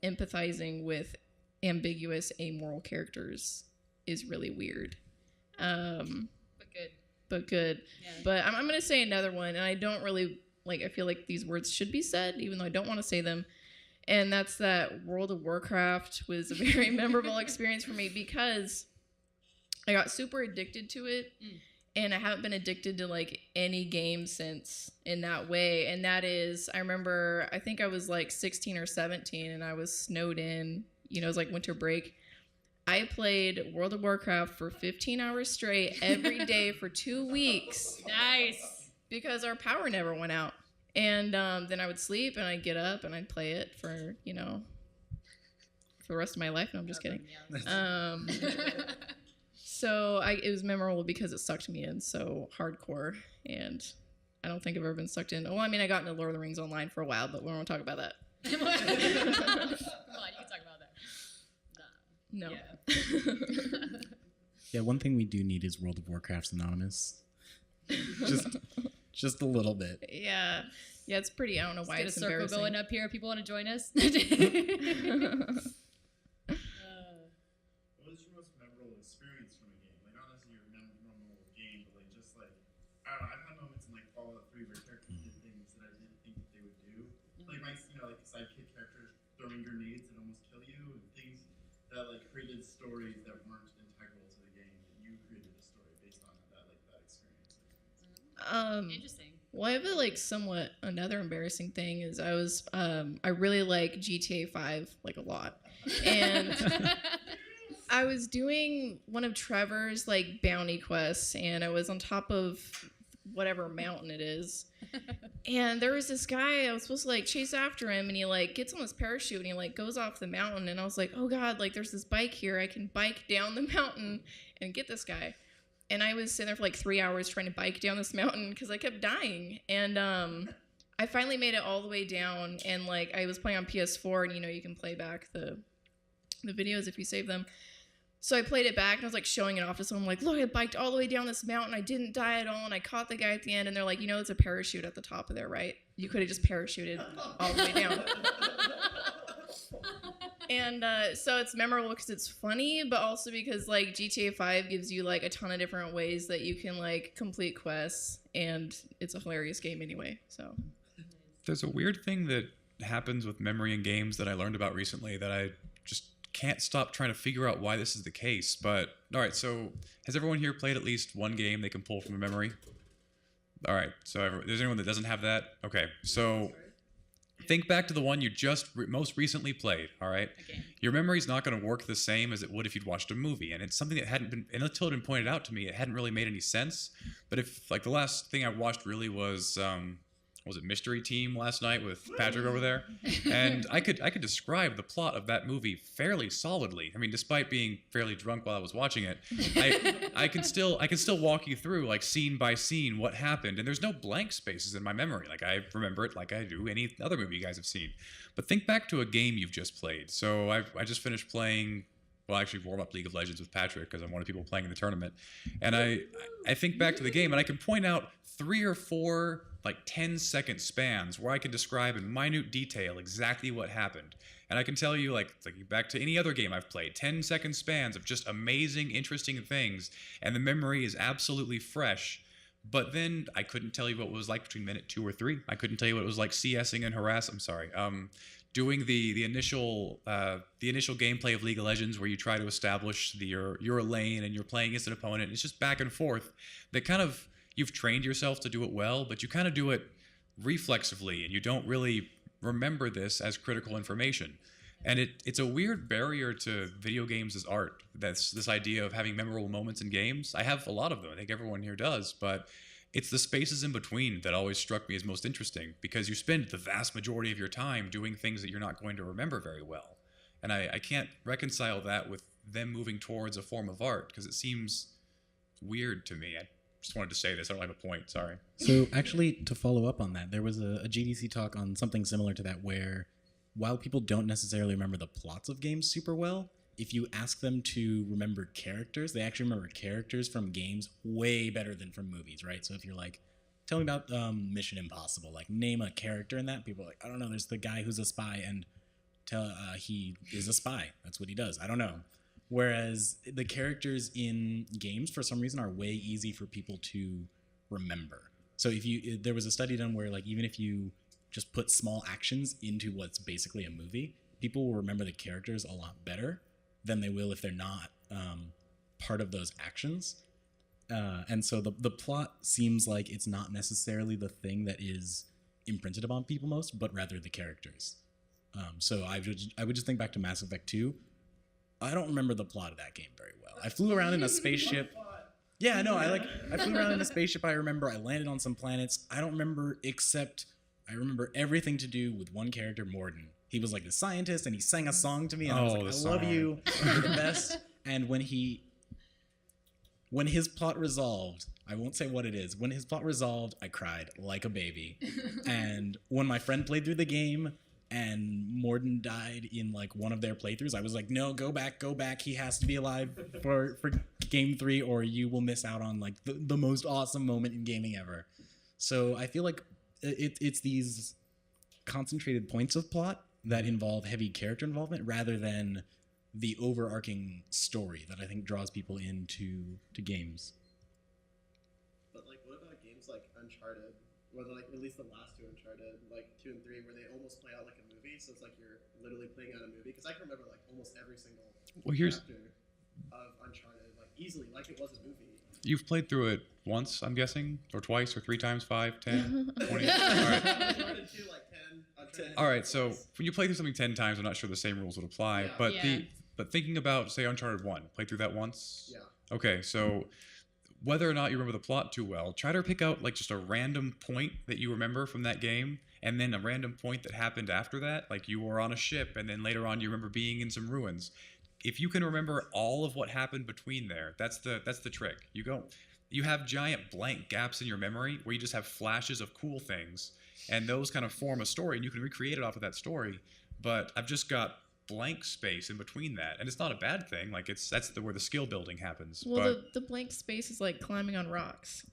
empathizing with ambiguous, amoral characters is really weird. But good. Yeah. But I'm going to say another one, and I don't really, I feel like these words should be said, even though I don't want to say them. And that's that World of Warcraft was a very memorable experience for me because I got super addicted to it, and I haven't been addicted to, any game since in that way. And that is, I remember, I think I was, 16 or 17, and I was snowed in. It was, winter break. I played World of Warcraft for 15 hours straight every day for 2 weeks. Nice. Because our power never went out. And then I would sleep, and I'd get up, and I'd play it for, for the rest of my life. No, I'm just kidding. So it was memorable because it sucked me in so hardcore. And I don't think I've ever been sucked in. Well, I mean, I got into Lord of the Rings online for a while, but we won't talk about that. Come on, you can talk about that. No. Yeah. Yeah, one thing we do need is World of Warcraft's Anonymous. Just a little bit. Yeah. Yeah, it's pretty, I don't know why Get it's a circle embarrassing. going up here. People want to join us. What was your most memorable experience from a game? Not necessarily your memorable game, but just I don't know, I've had moments in Fallout 3 where characters did things that I didn't think that they would do. My sidekick characters throwing grenades that almost kill you, and things that created stories that weren't integral to the game. That you created a story based on that experience. Interesting. Well, I have somewhat another embarrassing thing is I really like GTA 5 a lot, and I was doing one of Trevor's bounty quests, and I was on top of whatever mountain it is, and there was this guy I was supposed to chase after him, and he gets on this parachute and he goes off the mountain, and I was like, oh god, there's this bike here, I can bike down the mountain and get this guy. And I was sitting there for 3 hours trying to bike down this mountain because I kept dying. And I finally made it all the way down. And I was playing on PS4, and you can play back the videos if you save them. So I played it back and I was like showing it off to someone, like, look, I biked all the way down this mountain. I didn't die at all. And I caught the guy at the end. And they're like, it's a parachute at the top of there, right? You could have just parachuted all the way down. And so it's memorable because it's funny, but also because like GTA 5 gives you like a ton of different ways that you can like complete quests. And it's a hilarious game anyway. So There's a weird thing that happens with memory in games that I learned about recently that I just can't stop trying to figure out why this is the case. But all right, so has everyone here played at least one game they can pull from a memory? All right, so there's anyone that doesn't have that? Okay, so think back to the one you just most recently played. All right, Okay. your memory's not going to work the same as it would if you'd watched a movie, and it's something that hadn't been, and until it had been pointed out to me, it hadn't really made any sense. But if like the last thing I watched really was it Mystery Team last night with Patrick over there? And I could describe the plot of that movie fairly solidly. I mean, despite being fairly drunk while I was watching it, I can still walk you through like scene by scene what happened, and there's no blank spaces in my memory. Like I remember it like I do any other movie you guys have seen. But think back to a game you've just played. So I just finished playing. Well, I actually warm up League of Legends with Patrick because I'm one of the people playing in the tournament. And I think back to the game and I can point out 3 or 4 like 10-second spans where I can describe in minute detail exactly what happened. And I can tell you like back to any other game I've played, 10-second spans of just amazing, interesting things. And the memory is absolutely fresh. But then I couldn't tell you what it was like between minute 2 or 3. I couldn't tell you what it was like CSing and doing the initial gameplay of League of Legends where you try to establish your lane and you're playing against an opponent. It's just back and forth. That kind of you've trained yourself to do it well, but you kind of do it reflexively and you don't really remember this as critical information. And it's a weird barrier to video games as art. That's this idea of having memorable moments in games. I have a lot of them. I think everyone here does, but it's the spaces in between that always struck me as most interesting because you spend the vast majority of your time doing things that you're not going to remember very well. And I can't reconcile that with them moving towards a form of art because it seems weird to me. I just wanted to say this. I don't have a point. Sorry. So actually, to follow up on that, there was a GDC talk on something similar to that where while people don't necessarily remember the plots of games super well, if you ask them to remember characters, they actually remember characters from games way better than from movies, right? So if you're like, tell me about Mission Impossible, like name a character in that, people are like, I don't know, there's the guy who's a spy and he is a spy. That's what he does. I don't know. Whereas the characters in games, for some reason, are way easy for people to remember. So there was a study done where like even if you just put small actions into what's basically a movie, people will remember the characters a lot better than they will if they're not part of those actions. And so the plot seems like it's not necessarily the thing that is imprinted upon people most, but rather the characters. So I would just think back to Mass Effect 2. I don't remember the plot of that game very well. I flew around in a spaceship. Yeah, I know. I flew around in a spaceship. I remember I landed on some planets. I don't remember except I remember everything to do with one character, Morden. He was like the scientist, and he sang a song to me, and I was like, I love you, you're the best. And when his plot resolved, I won't say what it is, when his plot resolved, I cried like a baby. And when my friend played through the game, and Morden died in like one of their playthroughs, I was like, no, go back. He has to be alive for game 3, or you will miss out on like the most awesome moment in gaming ever. So I feel like it's these concentrated points of plot that involve heavy character involvement rather than the overarching story that I think draws people into games. But like, what about games like Uncharted, where like at least the last 2 Uncharted, like 2 and 3, where they almost play out like a movie? So it's like you're literally playing out a movie. Because I can remember like almost every single chapter of Uncharted, like easily, like it was a movie. You've played through it once, I'm guessing, or twice, or 3 times, 5, 10, 20. All right. Uncharted 2, like 10. Uncharted All right. So when you play through something 10 times, I'm not sure the same rules would apply. Yeah. But thinking about, say, Uncharted 1, played through that once. Yeah. Okay. So whether or not you remember the plot too well, try to pick out like just a random point that you remember from that game, and then a random point that happened after that. Like you were on a ship, and then later on you remember being in some ruins. If you can remember all of what happened between there, that's the trick. You have giant blank gaps in your memory where you just have flashes of cool things, and those kind of form a story, and you can recreate it off of that story. But I've just got blank space in between that, and it's not a bad thing. Like that's where the skill building happens. Well, the blank space is like climbing on rocks.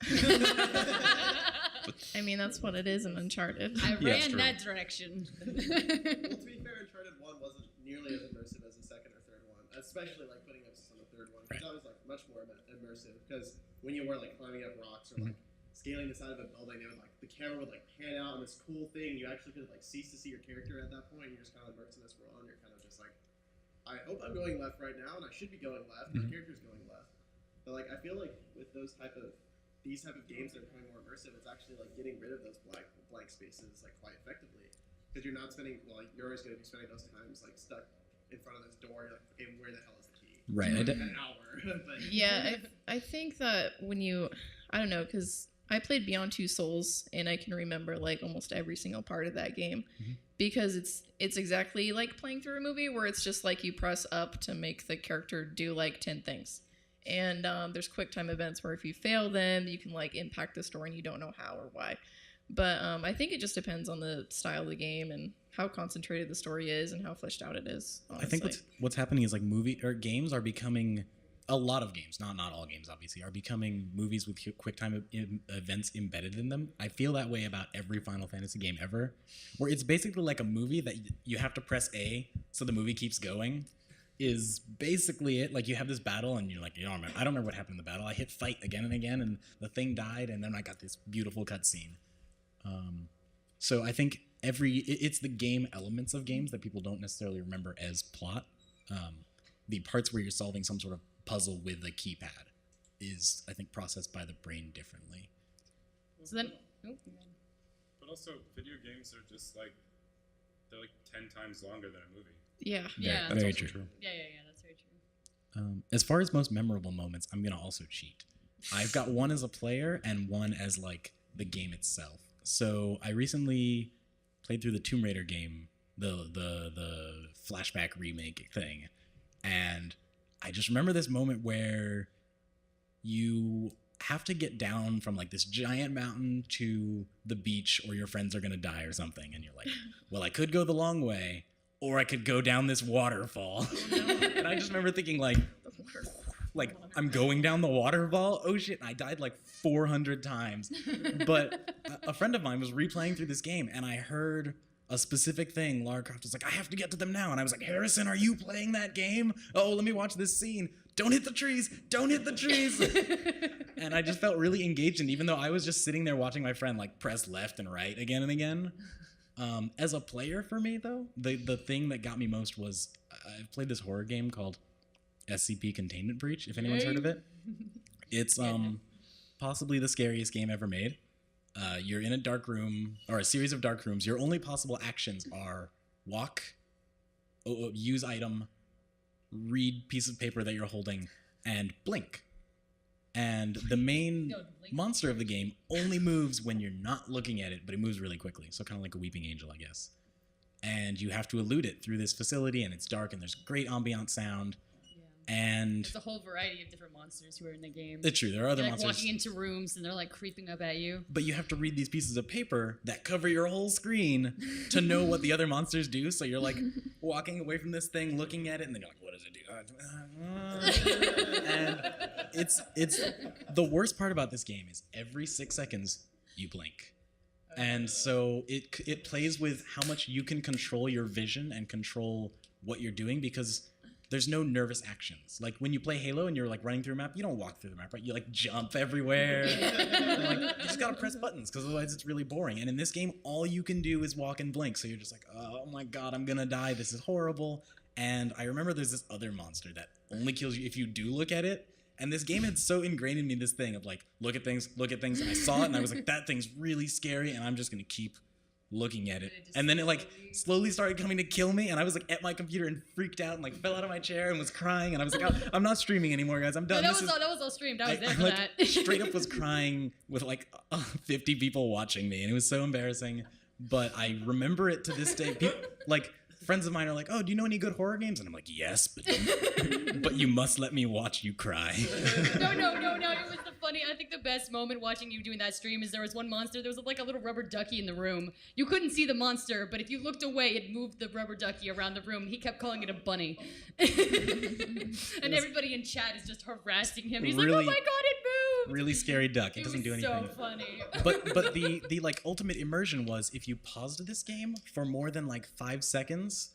I mean, that's what it is in Uncharted. I Yeah, it's ran true. that direction. Well, to be fair, Uncharted 1 wasn't nearly as immersive as the second or third one, especially like putting emphasis on the third one. Because that was like much more immersive. Because when you were like climbing up rocks or like scaling the side of a building, they would like the camera would like pan out on this cool thing. You actually could like cease to see your character at that point. You're just kind of immersed in this world, and you're kind of just like, I hope I'm going left right now, and I should be going left. My character's going left. But like I feel like with these type of games that are becoming more immersive, it's actually like getting rid of those blank spaces like quite effectively, because you're not spending you're always going to be spending those times like stuck in front of this door. You're like, okay, where the hell is the key? Right. An hour. But, Yeah, I think that when I don't know, because I played Beyond Two Souls, and I can remember like almost every single part of that game, because it's exactly like playing through a movie where it's just like you press up to make the character do like 10 things. And there's quick time events where if you fail them, you can like impact the story and you don't know how or why. But I think it just depends on the style of the game and how concentrated the story is and how fleshed out it is. Honestly. I think what's happening is like games are becoming, a lot of games, not all games obviously, are becoming movies with quick time events embedded in them. I feel that way about every Final Fantasy game ever, where it's basically like a movie that you have to press A so the movie keeps going. Is basically it. Like you have this battle and you're like, I don't remember what happened in the battle. I hit fight again and again and the thing died, and then I got this beautiful cutscene. So I think it's the game elements of games that people don't necessarily remember as plot. The parts where you're solving some sort of puzzle with a keypad is, I think, processed by the brain differently. So then, But also, video games are just like, they're like 10 times longer than a movie. Yeah. Yeah. That's Very also true. yeah, that's very true. As far as most memorable moments, I'm gonna also cheat. I've got one as a player and one as like the game itself. So I recently played through the Tomb Raider game, the flashback remake thing, and I just remember this moment where you have to get down from like this giant mountain to the beach or your friends are gonna die or something, and you're like, well, I could go the long way or I could go down this waterfall. And I just remember thinking like I'm going down the waterfall. Oh shit! And I died like 400 times. But a friend of mine was replaying through this game, and I heard a specific thing. Lara Croft was like, "I have to get to them now," and I was like, "Harrison, are you playing that game? Oh, let me watch this scene. Don't hit the trees! Don't hit the trees!" And I just felt really engaged, and even though I was just sitting there watching my friend like press left and right again and again. As a player, for me though, the thing that got me most was I played this horror game called SCP Containment Breach, if anyone's heard of it. It's possibly the scariest game ever made. You're in a dark room, or a series of dark rooms. Your only possible actions are walk, use item, read piece of paper that you're holding, and blink. And the main monster of the game only moves when you're not looking at it, but it moves really quickly. So kind of like a weeping angel, I guess. And you have to elude it through this facility, and it's dark, and there's great ambient sound. And there's a whole variety of different monsters who are in the game. It's true, there are other They're like monsters. walking into rooms and they're like creeping up at you. But you have to read these pieces of paper that cover your whole screen to know what the other monsters do. So you're like walking away from this thing, looking at it, and then you're like, what does it do? And it's the worst part about this game is every 6 seconds you blink. And so it plays with how much you can control your vision and control what you're doing, because there's no nervous actions. Like when you play Halo and you're like running through a map, you don't walk through the map, right? You like jump everywhere. And, like, you just gotta press buttons, because otherwise it's really boring. And in this game, all you can do is walk and blink. So you're just like, oh my god, I'm gonna die. This is horrible. And I remember there's this other monster that only kills you if you do look at it. And this game had so ingrained in me this thing of like, look at things. And I saw it and I was like, that thing's really scary, and I'm just gonna keep looking at it. And then it like slowly started coming to kill me, and I was like at my computer and freaked out and like fell out of my chair and was crying, and I was like, I'm not streaming anymore, guys, I'm done. No, that was all streamed. I was there for like, that. straight up was crying with like 50 people watching me, and it was so embarrassing. But I remember it to this day. friends of mine are like, "Oh, do you know any good horror games?" And I'm like, "Yes, but you must let me watch you cry." No. It was the funny. I think the best moment watching you doing that stream is there was one monster. There was like a little rubber ducky in the room. You couldn't see the monster, but if you looked away, it moved the rubber ducky around the room. He kept calling it a bunny, and everybody in chat is just harassing him. He's like, "Oh my god, it moved!" Really scary duck. It It doesn't was do anything. so funny. But the like ultimate immersion was if you paused this game for more than like 5 seconds,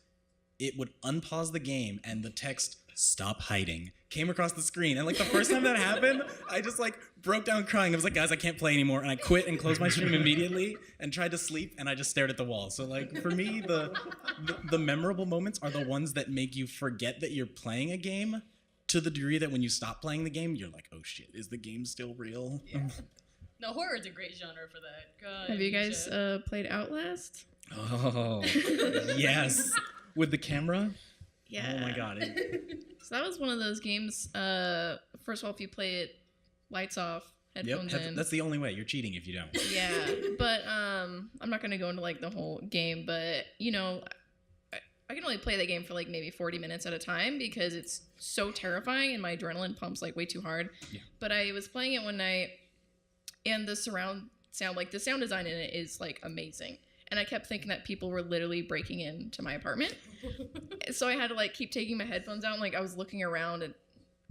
it would unpause the game and the text "Stop hiding" came across the screen. And like the first time that happened, I just like broke down crying. I was like, "Guys, I can't play anymore." And I quit and closed my stream immediately and tried to sleep, and I just stared at the wall. So like for me, the memorable moments are the ones that make you forget that you're playing a game, to the degree that when you stop playing the game, you're like, "Oh shit, is the game still real?" Yeah. No, horror is a great genre for that. God, Have you guys played Outlast? Oh, yes. With the camera? Yeah. Oh my god. So that was one of those games. First of all, if you play it, lights off, headphones in. That's the only way. You're cheating if you don't. Yeah, but I'm not gonna go into like the whole game, but you know, I can only play that game for like maybe 40 minutes at a time because it's so terrifying and my adrenaline pumps like way too hard. Yeah. But I was playing it one night, and the surround sound, like the sound design in it is like amazing. And I kept thinking that people were literally breaking into my apartment. So I had to like keep taking my headphones out and like I was looking around, and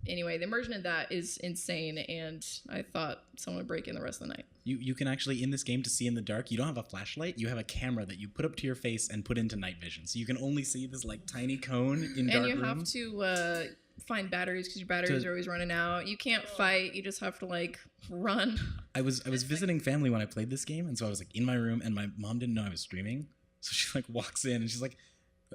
anyway, the immersion in that is insane, and I thought someone would break in the rest of the night. You can actually, in this game, to see in the dark, you don't have a flashlight, you have a camera that you put up to your face and put into night vision. So you can only see this like tiny cone in dark And you have rooms. to find batteries because your batteries are always running out. You can't fight, you just have to like run. I was visiting family when I played this game, and so I was like in my room, and my mom didn't know I was streaming. So she like walks in and she's like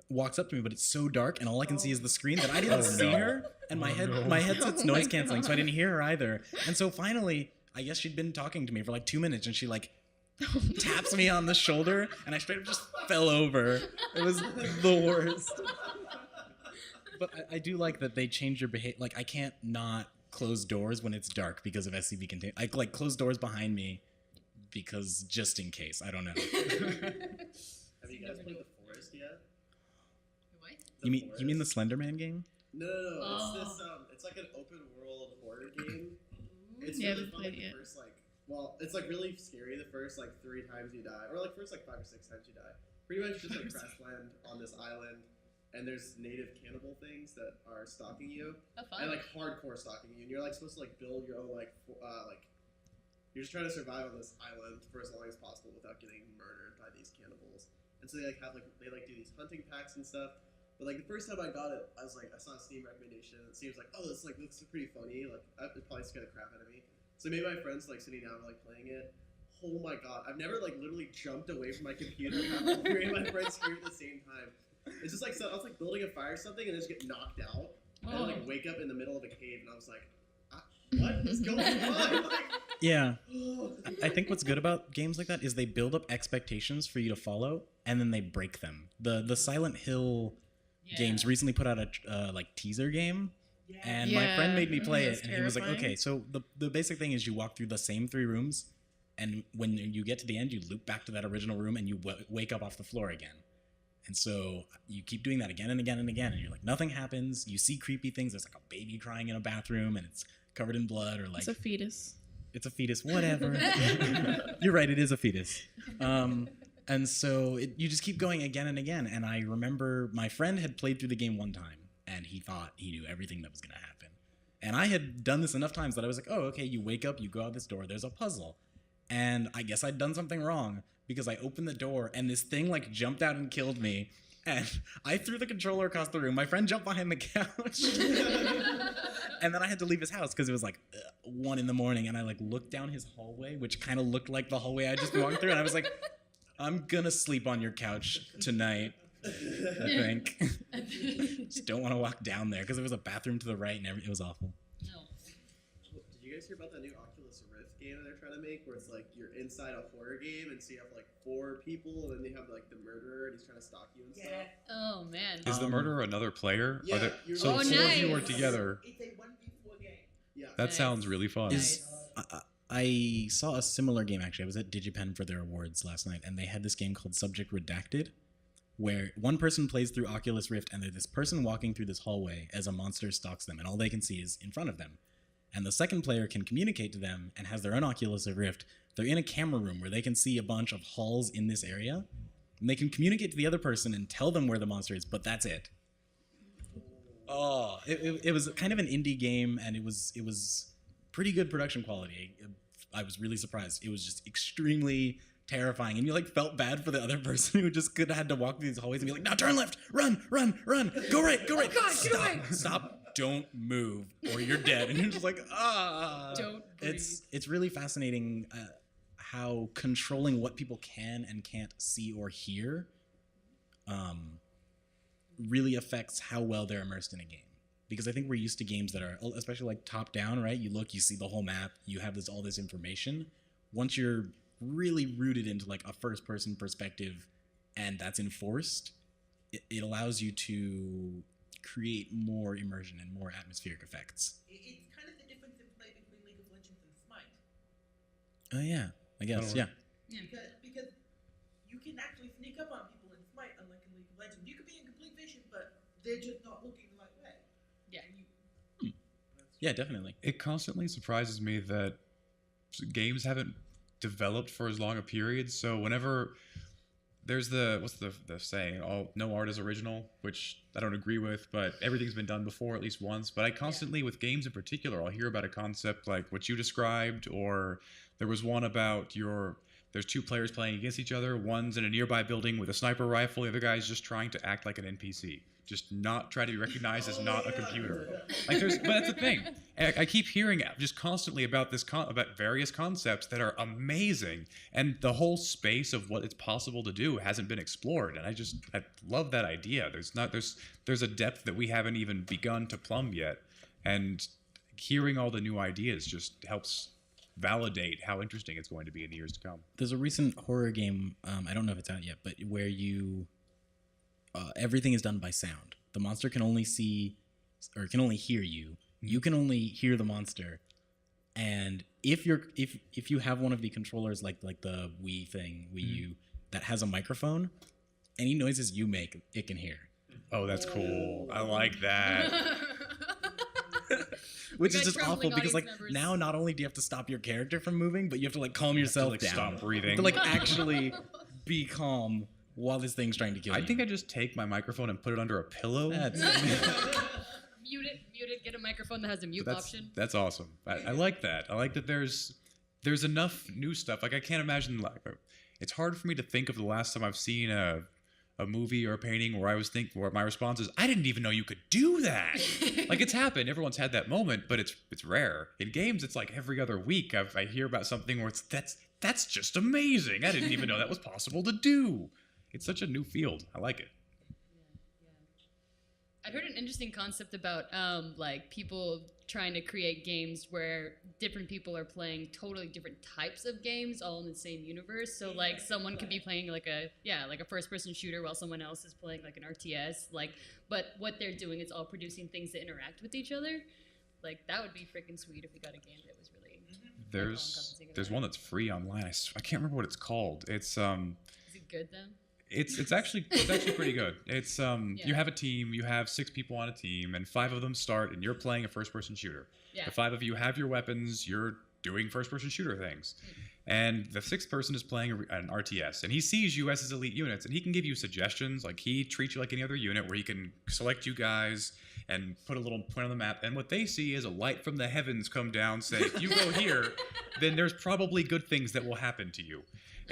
walks up to me, but it's so dark and all I can see is the screen that I didn't see her, and my headset's noise canceling, so I didn't hear her either. And so finally, I guess she'd been talking to me for like 2 minutes, and she like taps me on the shoulder, and I straight up just fell over. It was the worst. But I do like that they change your behavior. Like I can't not close doors when it's dark because of SCP contain. I like close doors behind me because just in case. I don't know. Have you guys played The Forest yet? What? You mean the Slender Man game? No. Oh. It's this. It's like an open world horror game. It's Yeah, really haven't fun. played Like, it the first it's like really scary the first like 3 times you die, or like first like 5 or 6 times you die. Pretty much just like crash land on this island, and there's native cannibal things that are stalking you, Oh, fun. and like hardcore stalking you, and you're like supposed to like build your own like you're just trying to survive on this island for as long as possible without getting murdered by these cannibals. And so they like do these hunting packs and stuff. But like the first time I got it, I saw a Steam recommendation. It seems like, oh, this looks pretty funny. Like it probably scared the crap out of me. So maybe my friends like sitting down and like playing it. Oh my god, I've never like literally jumped away from my computer and all 3 of my friends scream at the same time. It's just like I was like building a fire or something and I just get knocked out and like wake up in the middle of a cave and I was like, what is going on? Like, Yeah. I think what's good about games like that is they build up expectations for you to follow, and then they break them. The Silent Hill games recently put out a like teaser game, and my friend made me play it, and he was like, "Okay, so the basic thing is you walk through the same 3 rooms, and when you get to the end, you loop back to that original room, and you wake up off the floor again." And so you keep doing that again and again and again, and you're like, nothing happens. You see creepy things. There's like a baby crying in a bathroom, and it's covered in blood, or like It's a fetus. it's a fetus, whatever. You're right, it is a fetus. And so you just keep going again and again. And I remember my friend had played through the game one time, and he thought he knew everything that was going to happen. And I had done this enough times that I was like, oh, okay, you wake up, you go out this door, there's a puzzle. And I guess I'd done something wrong because I opened the door, and this thing like jumped out and killed me. And I threw the controller across the room. My friend jumped behind the couch. And then I had to leave his house because it was like 1 a.m. and I like looked down his hallway, which kind of looked like the hallway I just walked through, and I was like, I'm gonna sleep on your couch tonight, I think. Just don't want to walk down there because there was a bathroom to the right and it was awful. No. did you guys hear about that new Oculus Rift game that they're trying to make, where it's like you're inside a horror game, and so you have like 4 people, and then they have like the murderer, and he's trying to stalk you and stuff. Oh man. Is the murderer another player? Yeah, So Oh, 4 of you are nice. together. It's a 1v4 game. Yeah. That Nice. sounds really fun. Is I saw a similar game actually. I was at DigiPen for their awards last night, and they had this game called Subject Redacted, where one person plays through Oculus Rift and there's this person walking through this hallway as a monster stalks them, and all they can see is in front of them. And the second player can communicate to them and has their own Oculus Rift. They're in a camera room where they can see a bunch of halls in this area, and they can communicate to the other person and tell them where the monster is, but that's it. Oh, it was kind of an indie game, and it was pretty good production quality. I was really surprised. It was just extremely terrifying, and you like felt bad for the other person who just had to walk through these hallways and be like, "Now turn left, run, go right, go right, God, get away. stop, don't move, or you're dead." And you're just like, Don't breathe. It's really fascinating how controlling what people can and can't see or hear really affects how well they're immersed in a game. Because I think we're used to games that are, especially like top down, right? You look, you see the whole map, you have all this information. Once you're really rooted into like a first person perspective and that's enforced, it allows you to create more immersion and more atmospheric effects. It's kind of the difference in play between League of Legends and Smite. Oh yeah, I guess, yeah. Because you can actually sneak up on people in Smite, unlike in League of Legends. You could be in complete vision, but they're just not looking the right way. Yeah. And you, Yeah, definitely. It constantly surprises me that games haven't developed for as long a period. So whenever there's what's the saying? No art is original, which I don't agree with, but everything's been done before at least once. But I constantly, with games in particular, I'll hear about a concept like what you described, or there was one about there's two players playing against each other. One's in a nearby building with a sniper rifle. The other guy's just trying to act like an NPC. Just not try to be recognized as not a computer. But that's the thing. And I keep hearing just constantly about about various concepts that are amazing, and the whole space of what it's possible to do hasn't been explored. And I love that idea. There's a depth that we haven't even begun to plumb yet, and hearing all the new ideas just helps validate how interesting it's going to be in the years to come. There's a recent horror game, I don't know if it's out yet, but where you everything is done by sound. The monster can only see or can only hear you. You can only hear the monster. And if you have one of the controllers like the Wii U that has a microphone, any noises you make, it can hear. Oh, that's cool. I like that. Which We is got just awful trembling because like audience members. now not only do you have to stop your character from moving, but you have to like calm yourself down. Stop breathing. To like actually be calm while this thing's trying to kill you. I think I just take my microphone and put it under a pillow. That's Mute it, get a microphone that has a mute option. That's awesome. I like that. I like that there's enough new stuff. Like I can't imagine, like, it's hard for me to think of the last time I've seen a movie or a painting where my response is, I didn't even know you could do that. Like it's happened. Everyone's had that moment, but it's rare. In games, it's like every other week I hear about something where that's just amazing. I didn't even know that was possible to do. It's such a new field. I like it. I heard an interesting concept about like people trying to create games where different people are playing totally different types of games all in the same universe. So like someone could be playing like a first-person shooter while someone else is playing like an RTS. But what they're doing is all producing things that interact with each other. Like that would be freaking sweet if we got a game that was really. There's one that's free online. I can't remember what it's called. It's Is it good then? It's actually pretty good. It's you have a team, you have 6 people on a team, and 5 of them start, and you're playing a first-person shooter. Yeah. The 5 of you have your weapons, you're doing first-person shooter things, and the 6th person is playing an RTS, and he sees you as his elite units, and he can give you suggestions. Like he treats you like any other unit, where he can select you guys and put a little point on the map, and what they see is a light from the heavens come down, say, if you go here, then there's probably good things that will happen to you.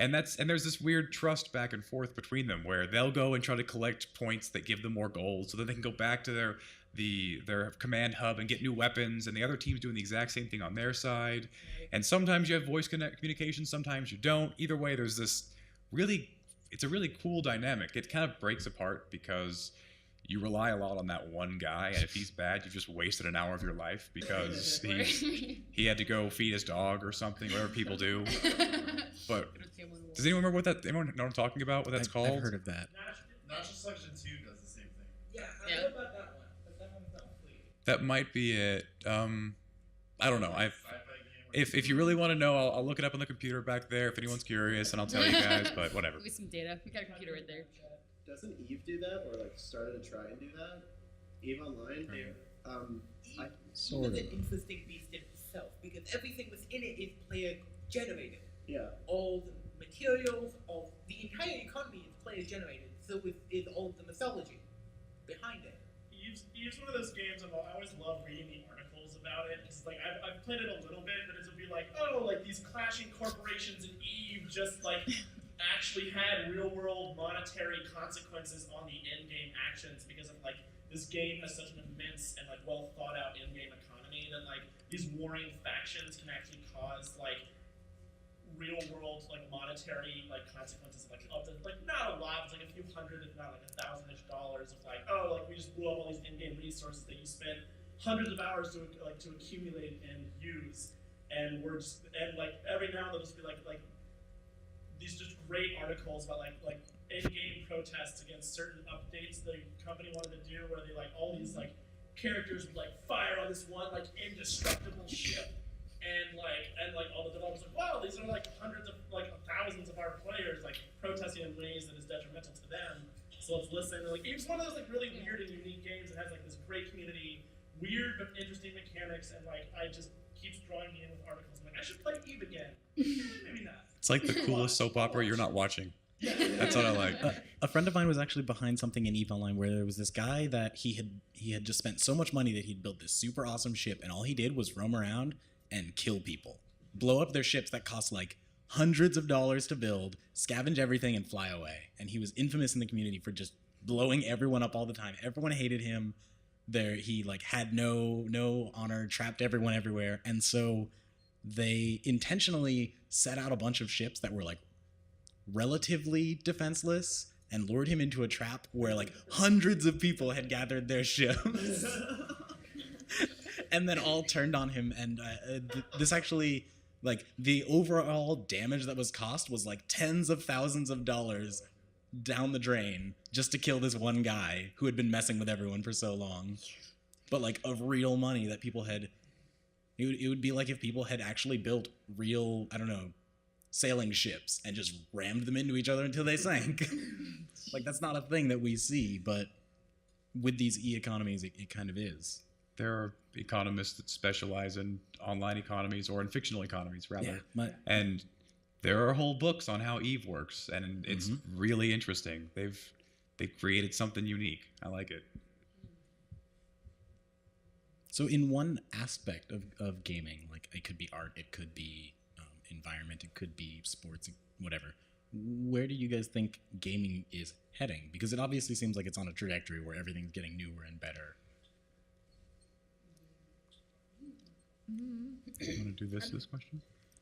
And there's this weird trust back and forth between them where they'll go and try to collect points that give them more gold so that they can go back to their command hub and get new weapons, and the other team's doing the exact same thing on their side. And sometimes you have voice communication, sometimes you don't. Either way, there's this it's a really cool dynamic. It kind of breaks apart because you rely a lot on that one guy, and if he's bad, you've just wasted an hour of your life because he had to go feed his dog or something, whatever people do. But does anyone remember anyone know what I'm talking about, what that's called? I've heard of that. Natural Selection 2 does the same thing. yeah, I know about that one, but that one's not free. That might be it. I don't know. Sci-fi game. If you really want to know, I'll look it up on the computer back there if anyone's curious, and I'll tell you guys, but whatever. Give me some data. We got a computer right there. doesn't Eve do that, or like started to try and do that? Eve Online. Eve Sort was of. an interesting beast in itself because everything within it is player generated. Yeah. All the materials, all the entire economy is player generated. So is all the mythology behind it. Eve's one of those games I always love reading the articles about it. It's like I've played it a little bit, but it'll be like, oh, like these clashing corporations in Eve just like actually had real world monetary consequences on the end game actions because of like this game has such an immense and like well thought out in game economy that like these warring factions can actually cause like real world like monetary like consequences like up to like not a lot, it's like a few hundred if not like $1,000-ish of like, oh, like we just blew up all these in-game resources that you spent hundreds of hours to accumulate and use, and we're just and like every now and then just be like these just great articles about like in-game protests against certain updates the company wanted to do where they like all these like characters would like fire on this one like indestructible ship. And all the developers like, wow, these are like hundreds of like thousands of our players like protesting in ways that is detrimental to them. So let's listen. And, like it's one of those like really weird and unique games that has like this great community, weird but interesting mechanics, and like I just keeps drawing me in with articles. I'm like, I should play Eve again. Maybe not. It's like the coolest soap opera you're not watching. That's what I like. A friend of mine was actually behind something in EVE Online where there was this guy that he had just spent so much money that he'd built this super awesome ship, and all he did was roam around and kill people, blow up their ships that cost like hundreds of dollars to build, scavenge everything, and fly away. And he was infamous in the community for just blowing everyone up all the time. Everyone hated him. He like had no honor, trapped everyone everywhere, and so they intentionally set out a bunch of ships that were like relatively defenseless and lured him into a trap where like hundreds of people had gathered their ships. And then all turned on him, and this actually, like, the overall damage that was cost was like tens of thousands of dollars down the drain just to kill this one guy who had been messing with everyone for so long. But like of real money that people had, it would be like if people had actually built real, I don't know, sailing ships and just rammed them into each other until they sank. Like that's not a thing that we see, but with these e-economies, it kind of is. There are economists that specialize in online economies or in fictional economies, rather. Yeah, and there are whole books on how Eve works, and it's really interesting. They've created something unique. I like it. So in one aspect of gaming, like it could be art, it could be environment, it could be sports, whatever. Where do you guys think gaming is heading? Because it obviously seems like it's on a trajectory where everything's getting newer and better. You want to do this question?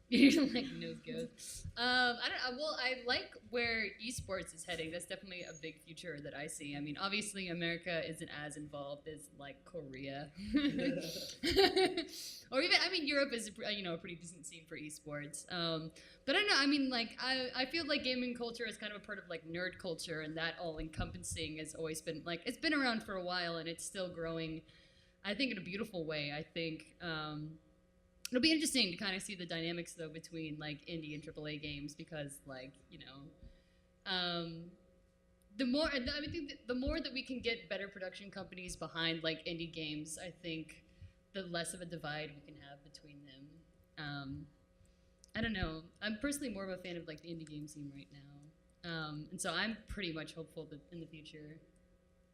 You're like nose goes. I don't. Well, I like where esports is heading. That's definitely a big future that I see. I mean, obviously, America isn't as involved as like Korea, or even Europe is a pretty decent scene for esports. But I don't know. I mean, like I feel like gaming culture is kind of a part of like nerd culture, and that all encompassing has always been like it's been around for a while, and it's still growing. I think in a beautiful way. I think. It'll be interesting to kind of see the dynamics though between like indie and AAA games because like the more the more that we can get better production companies behind like indie games, I think the less of a divide we can have between them. I don't know. I'm personally more of a fan of like the indie game scene right now, and so I'm pretty much hopeful that in the future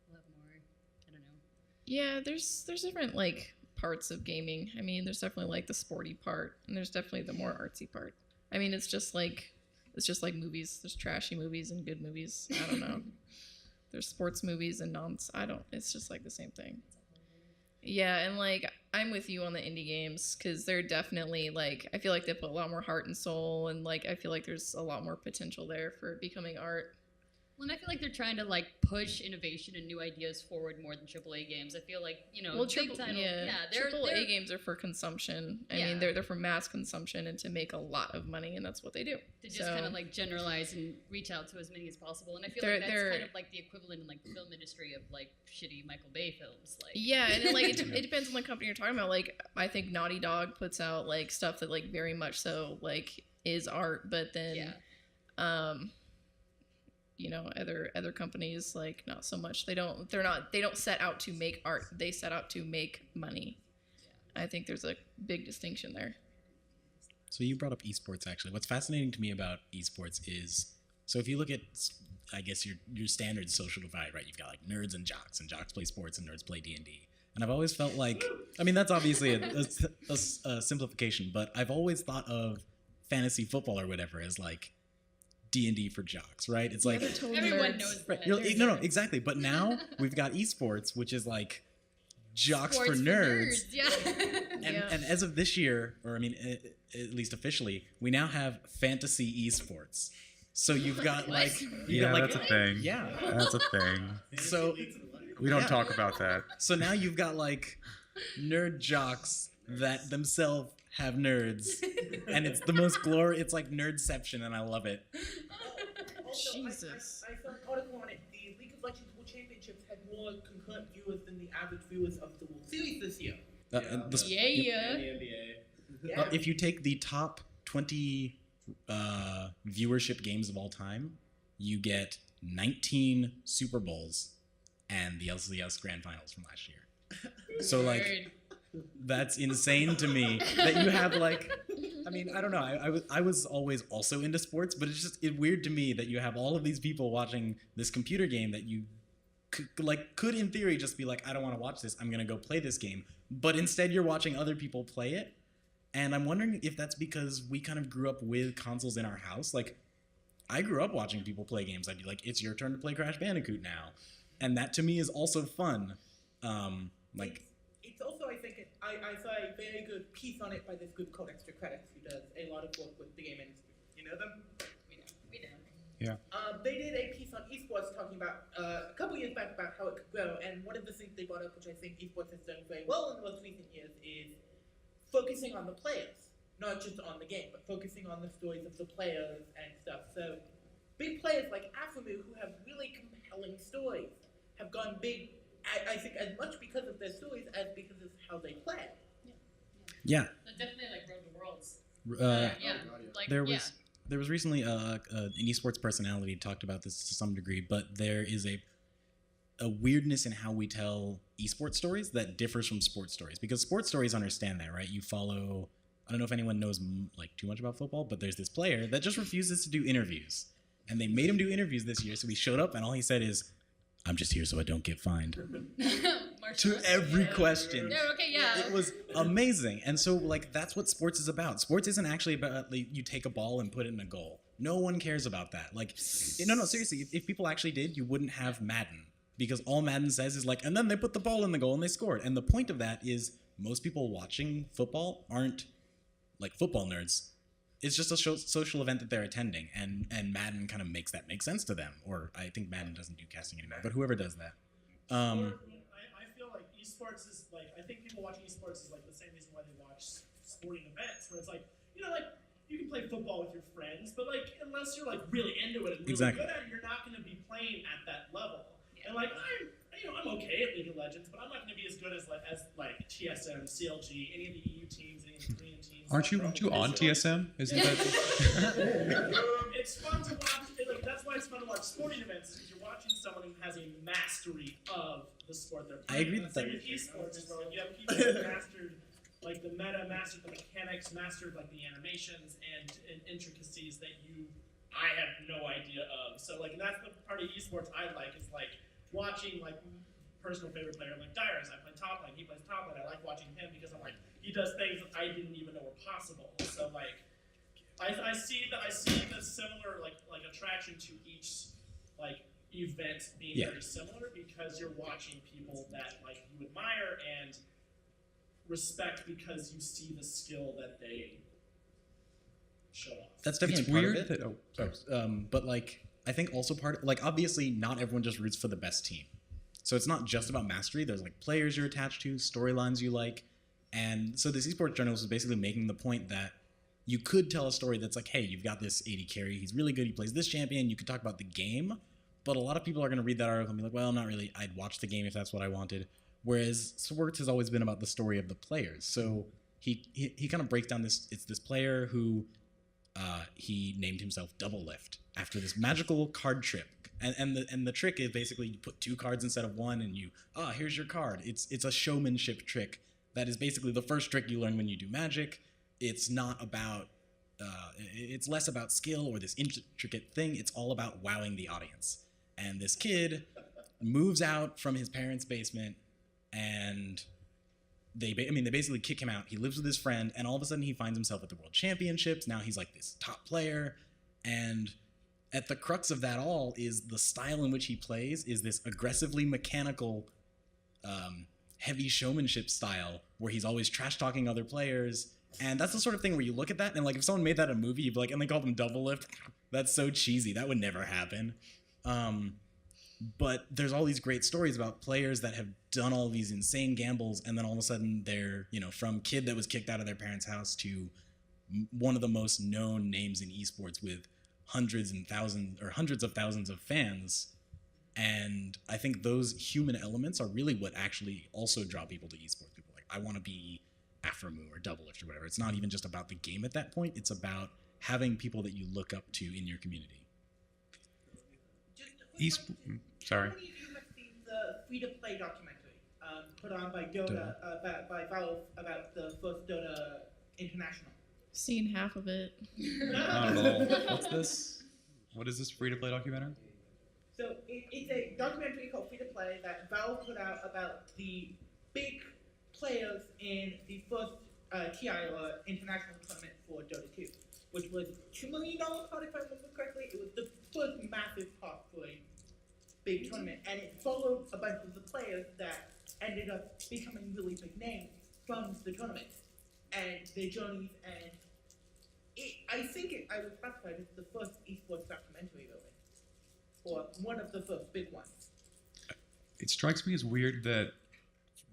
we'll have more. I don't know. Yeah, there's different like parts of gaming. I mean, there's definitely like the sporty part, and there's definitely the more artsy part. I mean, it's just like movies. There's trashy movies and good movies. I don't know. There's sports movies and it's just like the same thing. Yeah, and like I'm with you on the indie games because they're definitely like I feel like they put a lot more heart and soul, and like I feel like there's a lot more potential there for becoming art. Well, and I feel like they're trying to like push innovation and new ideas forward more than AAA games. I feel like big title, AAA games are for consumption. I mean, they're for mass consumption and to make a lot of money, and that's what they do. To just kind of like generalize and reach out to as many as possible. And I feel like that's kind of like the equivalent in like the film industry of like shitty Michael Bay films. Like yeah, and then, like it depends on the company you're talking about. Like I think Naughty Dog puts out like stuff that like very much so like is art, but then other companies, like, not so much. They don't set out to make art. They set out to make money. I think there's a big distinction there. So you brought up esports, actually. What's fascinating to me about esports is, so if you look at, I guess, your standard social divide, right? You've got like nerds and jocks play sports and nerds play D&D. And I've always felt like, I mean, that's obviously a simplification, but I've always thought of fantasy football or whatever as like D&D for jocks, right? It's like Everyone knows right, that. no, exactly. But now we've got esports, which is like jocks Sports for nerds. Yeah. And as of this year, or I mean, at least officially, we now have fantasy esports. So you've got like, that's a thing. Yeah, That's a thing. So We don't talk about that. So now you've got like nerd jocks that themselves have nerds, and it's the most it's like nerdception, and I love it. Also, Jesus. I saw an article on it. The League of Legends World Championships had more concurrent viewers than the average viewers of the World Series this year. And the NBA. If you take the top 20 viewership games of all time, you get 19 Super Bowls and the LCS Grand Finals from last year. So like, that's insane to me that you have like, I mean, I don't know. I was always also into sports, but it's weird to me that you have all of these people watching this computer game that you could in theory just be like, I don't want to watch this. I'm going to go play this game. But instead you're watching other people play it. And I'm wondering if that's because we kind of grew up with consoles in our house. Like, I grew up watching people play games. I'd be like, it's your turn to play Crash Bandicoot now. And that to me is also fun. It's also, I think, I saw a very good piece on it by this group called Extra Credits, who does a lot of work with the game industry. You know them? We know. Yeah. They did a piece on esports talking about, a couple years back, about how it could grow. And one of the things they brought up, which I think esports has done very well in the most recent years, is focusing on the players. Not just on the game, but focusing on the stories of the players and stuff. So, big players like Afumu, who have really compelling stories, have gone big, I think, as much because of their stories as because of how they play. Yeah. That definitely like rode the worlds. Yeah. Like, There was recently an esports personality talked about this to some degree, but there is a weirdness in how we tell esports stories that differs from sports stories, because sports stories understand that, right? You follow, I don't know if anyone knows like too much about football, but there's this player that just refuses to do interviews, and they made him do interviews this year. So he showed up and all he said is, I'm just here so I don't get fined. To every question. Yeah, okay, yeah. It was amazing. And so, like, that's what sports is about. Sports isn't actually about, like, you take a ball and put it in a goal. No one cares about that. Like, no, seriously, if people actually did, you wouldn't have Madden. Because all Madden says is, like, and then they put the ball in the goal and they scored. And the point of that is most people watching football aren't, like, football nerds. It's just a social event that they're attending, and Madden kind of makes that make sense to them. Or I think Madden doesn't do casting anymore, but whoever does that. I feel like esports is like, I think people watching esports is like the same reason why they watch sporting events, where it's like, you know, like you can play football with your friends, but like unless you're like really into it and really good at it, you're not going to be playing at that level. Yeah. And like I'm okay at League of Legends, but I'm not going to be as good as TSM, CLG, any of the EU teams, any of the Korean teams. Aren't you on TSM? Isn't that? It's fun to watch. That's why it's fun to watch sporting events, because you're watching someone who has a mastery of the sport they're playing. I agree with that. Same with esports, where you have people who mastered like the meta, mastered the mechanics, mastered like the animations and intricacies that I have no idea of. So like that's the part of esports I like, is like watching like personal favorite player like Dyrus. I play top lane, he plays top lane. I like watching him because I'm like, he does things that I didn't even know were possible. So like I see the similar like attraction to each like event being very similar, because you're watching people that like you admire and respect because you see the skill that they show off. That's definitely It's part weird of it. that- But like, I think also like obviously not everyone just roots for the best team. So it's not just about mastery. There's like players you're attached to, storylines you like. And so this esports journalist was basically making the point that you could tell a story that's like, hey, you've got this AD carry, he's really good, he plays this champion, you could talk about the game, but a lot of people are going to read that article and be like, well, not really, I'd watch the game if that's what I wanted. Whereas sports has always been about the story of the players. So he kind of breaks down this player who he named himself Double Lift after this magical card trick. And the trick is basically you put 2 cards instead of 1, and here's your card. It's a showmanship trick that is basically the first trick you learn when you do Magic. It's not about it's less about skill or this intricate thing. It's all about wowing the audience. And this kid moves out from his parents' basement, and they basically kick him out. He lives with his friend, and all of a sudden he finds himself at the World Championships. Now he's like this top player, and at the crux of that all is the style in which he plays is this aggressively mechanical, heavy showmanship style where he's always trash talking other players. And that's the sort of thing where you look at that and like if someone made that a movie, you'd be like, and they called him Double Lift, that's so cheesy. That would never happen. But there's all these great stories about players that have done all these insane gambles, and then all of a sudden they're, from kid that was kicked out of their parents' house to one of the most known names in esports with hundreds of thousands of fans. And I think those human elements are really what actually also draw people to esports. People are like, I want to be Aframu or Double Lift or whatever. It's not even just about the game at that point. It's about having people that you look up to in your community. Sorry. How many of you have seen the free-to-play documentary put on by Dota, by Valve about the first Dota International? Seen half of it. Not at all. What's this? What is this free-to-play documentary? So it's a documentary called Free to Play that Valve put out about the big players in the first TI or international tournament for Dota 2, which was $2 million pot, if I remember correctly. It was the first massive pot for a big tournament, and it followed a bunch of the players that ended up becoming really big names from the tournament and their journeys. And I was classified as the first esports documentary, really. Or one of the first big ones. It strikes me as weird that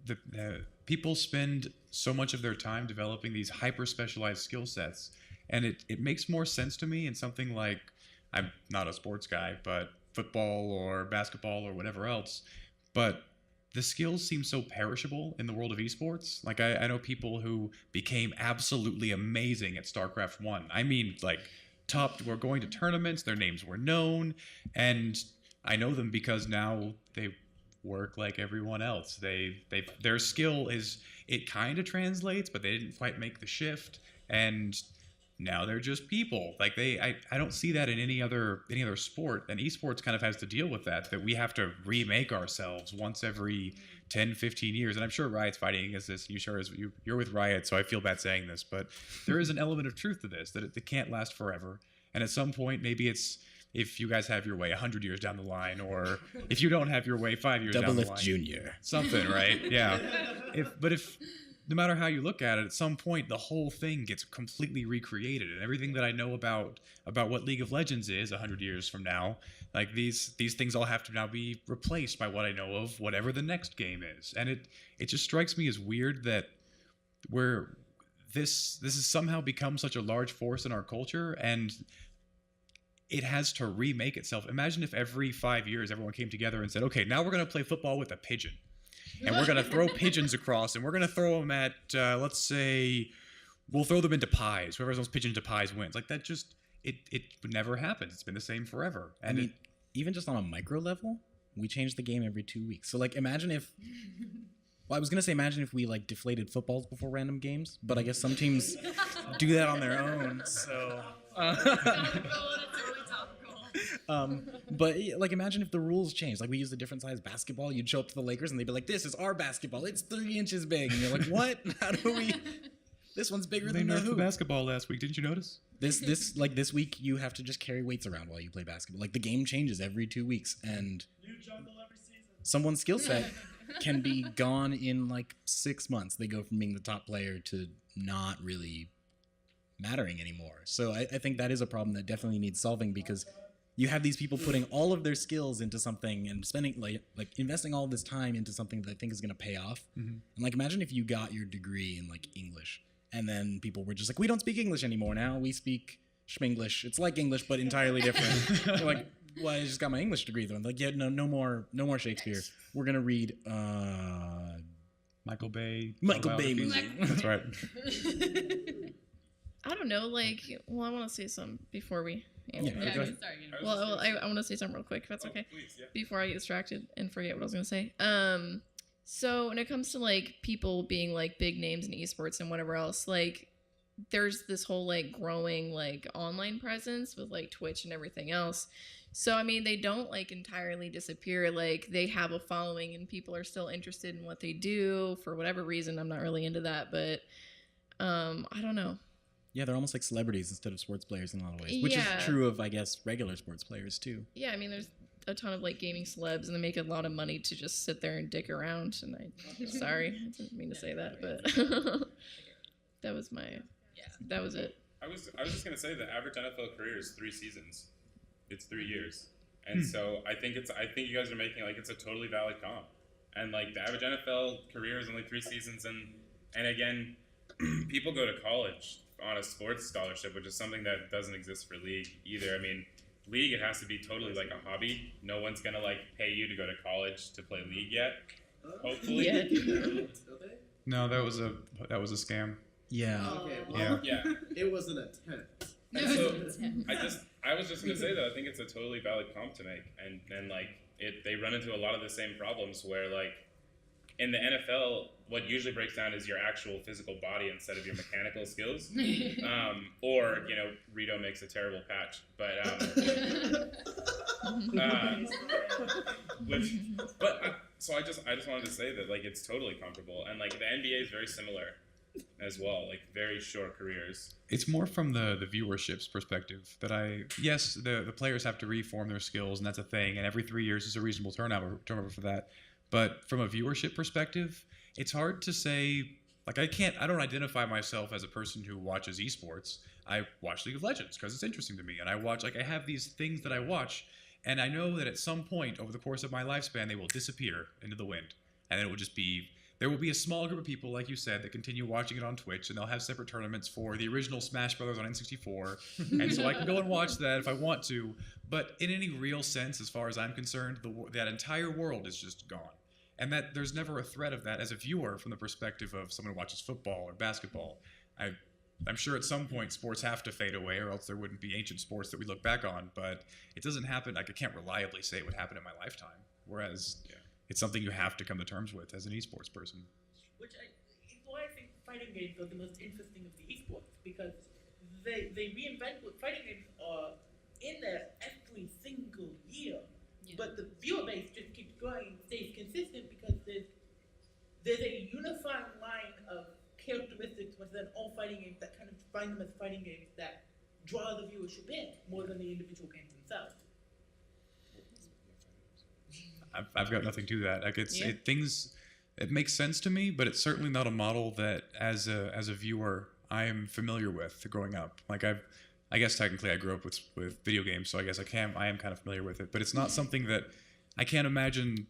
the people spend so much of their time developing these hyper-specialized skill sets, and it makes more sense to me in something like, I'm not a sports guy, but football or basketball or whatever else, but the skills seem so perishable in the world of esports. Like, I know people who became absolutely amazing at StarCraft 1. I mean, like, were going to tournaments, their names were known, and I know them because now they work like everyone else. Their skill it kind of translates, but they didn't quite make the shift, and now they're just people. Like I don't see that in any other sport, and esports kind of has to deal with that we have to remake ourselves once every 10, 15 years. And I'm sure Riot's fighting against this. You're with Riot, so I feel bad saying this, but there is an element of truth to this, that it can't last forever. And at some point, maybe it's if you guys have your way 100 years down the line, or if you don't have your way 5 years down the line. Double Lift Junior. Something, right? Yeah. If no matter how you look at it, at some point the whole thing gets completely recreated, and everything that I know about what League of Legends is 100 years from now, like these things all have to now be replaced by what I know of whatever the next game is. And it just strikes me as weird that this has somehow become such a large force in our culture, and it has to remake itself. Imagine if every 5 years everyone came together and said, okay, now we're going to play football with a pigeon. And we're going to throw pigeons across, and we're going to throw them at, let's say, we'll throw them into pies. Whoever throws pigeons into pies wins. Like, that just, it never happens. It's been the same forever. And I mean, even just on a micro level, we change the game every 2 weeks. So, like, imagine if, well, I was going to say imagine if we, like, deflated footballs before random games, but I guess some teams do that on their own, so... But like, imagine if the rules changed. Like, we used a different size basketball. You'd show up to the Lakers and they'd be like, "This is our basketball. It's 3 inches big." And you're like, "What? How do we? This one's bigger than the hoop." They nerfed the basketball last week. Didn't you notice? This week you have to just carry weights around while you play basketball. Like, the game changes every 2 weeks, and New jungle every season. Someone's skill set can be gone in like 6 months. They go from being the top player to not really mattering anymore. So I think that is a problem that definitely needs solving, because you have these people putting all of their skills into something and spending like investing all this time into something that I think is going to pay off. Mm-hmm. And like, imagine if you got your degree in like English, and then people were just like, "We don't speak English anymore. Now we speak Schminglish. It's like English but entirely different." You're like, "Well, I just got my English degree though." And like, "Yeah, no more Shakespeare. We're gonna read Michael Bay movie." That's right. I don't know. Like, well, I want to say something before we. Yeah, Yeah, go ahead. sorry. You know. Well, I want to say something real quick, if that's okay. Please, yeah. Before I get distracted and forget what I was gonna say. So when it comes to like people being like big names in esports and whatever else, like there's this whole like growing like online presence with like Twitch and everything else. So I mean, they don't like entirely disappear. Like they have a following and people are still interested in what they do for whatever reason. I'm not really into that, but I don't know. Yeah, they're almost like celebrities instead of sports players in a lot of ways, which is Yeah. true of, I guess, regular sports players too. Yeah, I mean, there's a ton of like gaming celebs and they make a lot of money to just sit there and dick around. And sorry, I didn't mean to say that, but that was it. I was just gonna say the average NFL career is 3 seasons. It's 3 years, and so I think you guys are making like it's a totally valid comp, and like the average NFL career is only 3 seasons, and again, people go to college on a sports scholarship, which is something that doesn't exist for league either. I mean, league it has to be totally like a hobby. No one's gonna like pay you to go to college to play league yet. Hopefully, Yeah. No, that was a scam. Yeah. Okay, Yeah. well, yeah. it was an attempt. And so I was just gonna say that I think it's a totally valid comp to make, and like they run into a lot of the same problems where like in the NFL, what usually breaks down is your actual physical body instead of your mechanical skills, or you know Rito makes a terrible patch, but so I just wanted to say that like it's totally comparable, and like the NBA is very similar as well, like very short careers. It's more from the viewership's perspective that yes, the players have to reform their skills, and that's a thing, and every 3 years is a reasonable turnover for that. But from a viewership perspective, it's hard to say, like I don't identify myself as a person who watches esports. I watch League of Legends because it's interesting to me, and I have these things that I watch, and I know that at some point over the course of my lifespan, they will disappear into the wind, and there will be a small group of people, like you said, that continue watching it on Twitch, and they'll have separate tournaments for the original Smash Brothers on N64, and so I can go and watch that if I want to. But in any real sense, as far as I'm concerned, that entire world is just gone. And that there's never a threat of that as a viewer from the perspective of someone who watches football or basketball. I'm sure at some point sports have to fade away, or else there wouldn't be ancient sports that we look back on. But it doesn't happen. Like I can't reliably say it would happen in my lifetime. Whereas it's something you have to come to terms with as an esports person. Which is why I think fighting games are the most interesting of the esports, because they reinvent what fighting games are in there every single year. Yeah. But the viewer base just keeps growing and stays consistent because there's a unifying line of characteristics within all fighting games that kind of define them as fighting games that draw the viewership in more than the individual games themselves. I've got nothing to that. Like it makes sense to me, but it's certainly not a model that as a viewer I am familiar with growing up. Like I guess technically I grew up with video games, so I guess I am kind of familiar with it, but it's not something that I can't imagine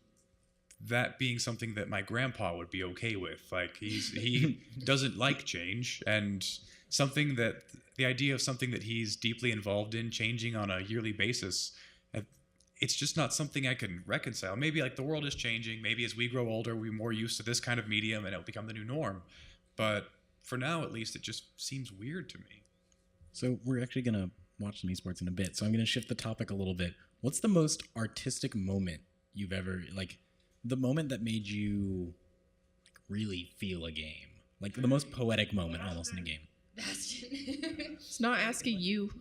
that being something that my grandpa would be okay with. Like he doesn't like change, and something that the idea of something that he's deeply involved in changing on a yearly basis, it's just not something I can reconcile. Maybe like the world is changing, maybe as we grow older we're more used to this kind of medium and it'll become the new norm, but for now at least it just seems weird to me. So we're actually going to watch some esports in a bit. So I'm going to shift the topic a little bit. What's the most artistic moment you've ever, like the moment that made you really feel a game? Like the most poetic moment almost in a game. Bastion. It's not asking you.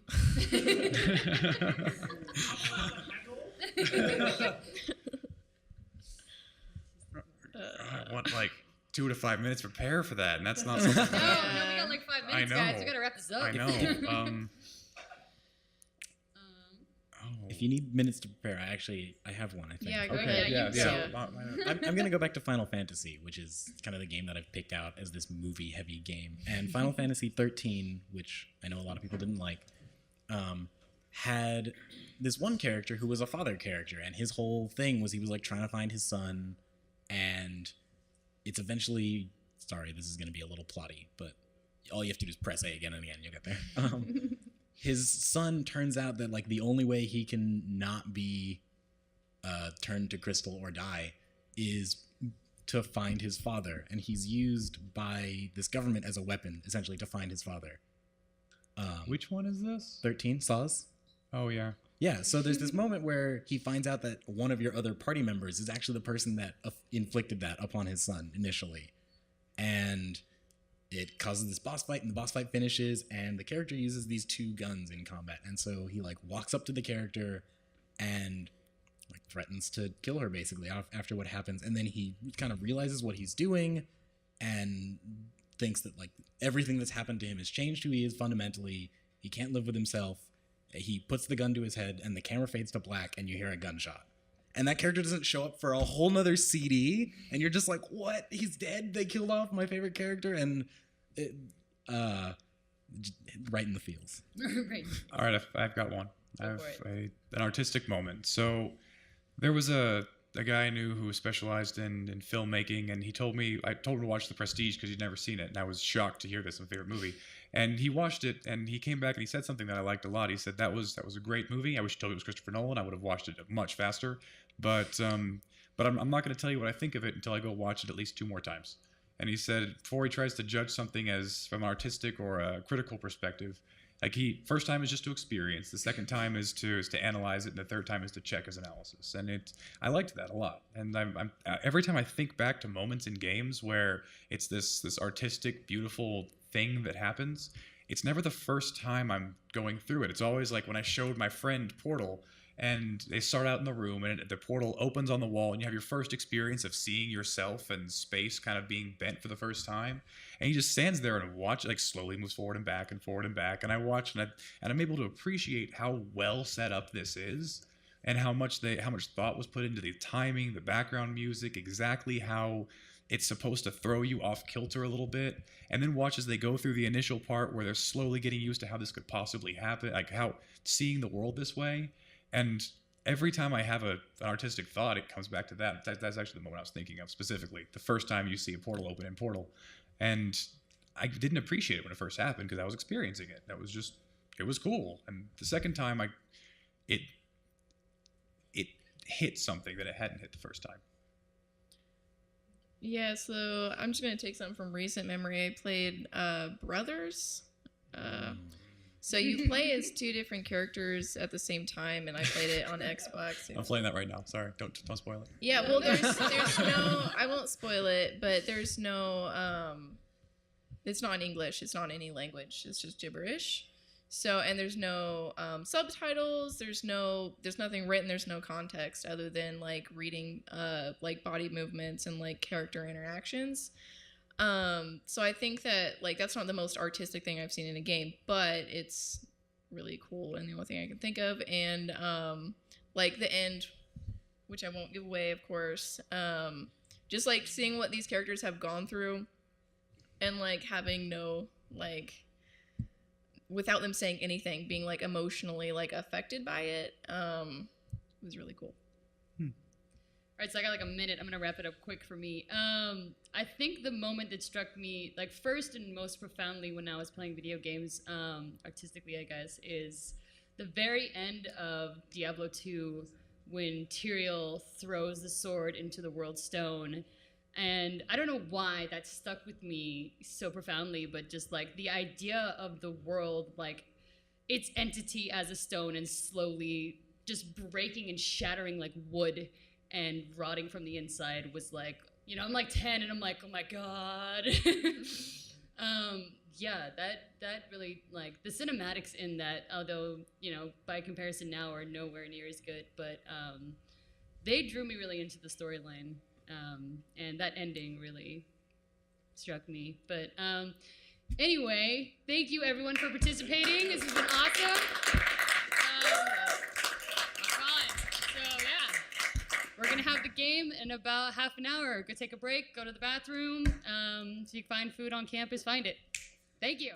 I want like 2 to 5 minutes to prepare for that, and that's not something No, we got like 5 minutes, guys. We gotta wrap this up. I know. If you need minutes to prepare, I have one, I think. Yeah, go Okay, ahead. yeah. I'm going to go back to Final Fantasy, which is kind of the game that I've picked out as this movie-heavy game. And Final Fantasy 13, which I know a lot of people didn't like, had this one character who was a father character, and his whole thing was he was like trying to find his son, and it's eventually, sorry, this is going to be a little plotty, but all you have to do is press A again and again, you'll get there. His son turns out that like the only way he can not be turned to crystal or die is to find his father, and he's used by this government as a weapon essentially to find his father. Which one is this? 13 Saws. Oh yeah. Yeah, so there's this moment where he finds out that one of your other party members is actually the person that inflicted that upon his son initially. And it causes this boss fight, and the boss fight finishes, and the character uses these 2 guns in combat. And so he like walks up to the character and like threatens to kill her basically after what happens. And then he kind of realizes what he's doing and thinks that like everything that's happened to him has changed who he is fundamentally. He can't live with himself. He puts the gun to his head, and the camera fades to black, and you hear a gunshot. And that character doesn't show up for a whole nother CD, and you're just like, what? He's dead? They killed off my favorite character? And it, right in the feels. Right. All right, I've got one. I Go have for an artistic moment. So there was a guy I knew who specialized in filmmaking, and I told him to watch The Prestige because he'd never seen it, and I was shocked to hear this, my favorite movie. And he watched it, and he came back and he said something that I liked a lot. He said that was a great movie. I wish he told me it was Christopher Nolan. I would have watched it much faster. But I'm not going to tell you what I think of it until I go watch it at least 2 more times. And he said before he tries to judge something as from an artistic or a critical perspective, like first time is just to experience, the second time is to analyze it, and the third time is to check his analysis. And I liked that a lot. And I'm every time I think back to moments in games where it's this artistic, beautiful thing that happens, it's never the first time I'm going through it. It's always like when I showed my friend Portal, and they start out in the room, and the portal opens on the wall, and you have your first experience of seeing yourself and space kind of being bent for the first time, and he just stands there and watch, like slowly moves forward and back and forward and back, and I watch, and I'm able to appreciate how well set up this is, and how much thought was put into the timing, the background music, exactly how it's supposed to throw you off kilter a little bit, and then watch as they go through the initial part where they're slowly getting used to how this could possibly happen, like how seeing the world this way. And every time I have an artistic thought, it comes back to that. That's actually the moment I was thinking of specifically. The first time you see a portal open in Portal. And I didn't appreciate it when it first happened because I was experiencing it. It was cool. And the second time, it hit something that it hadn't hit the first time. Yeah, so I'm just going to take something from recent memory. I played Brothers. So you play as 2 different characters at the same time, and I played it on Xbox. I'm playing that right now. Sorry, don't spoil it. Yeah, well, there's no, I won't spoil it, but there's no, it's not in English. It's not in any language. It's just gibberish. So, and there's no subtitles. There's nothing written. There's no context other than like reading like body movements and like character interactions. So I think that like that's not the most artistic thing I've seen in a game, but it's really cool and the only thing I can think of. And like the end, which I won't give away, of course. Just like seeing what these characters have gone through, and like having no like, without them saying anything, being like emotionally like affected by it, was really cool. All right, so I got like a minute. I'm gonna wrap it up quick for me. I think the moment that struck me like first and most profoundly when I was playing video games, artistically I guess, is the very end of Diablo 2 when Tyrael throws the sword into the World Stone. And I don't know why that stuck with me so profoundly, but just like the idea of the world, like its entity as a stone and slowly just breaking and shattering like wood and rotting from the inside was like, you know, I'm like 10 and I'm like, oh my God. Yeah, that really, like, the cinematics in that, although, you know, by comparison now are nowhere near as good, but they drew me really into the storyline, and that ending really struck me. But anyway, thank you everyone for participating. This has been awesome. We're going to have the game in about half an hour. Go take a break, go to the bathroom. So you can find food on campus, find it. Thank you.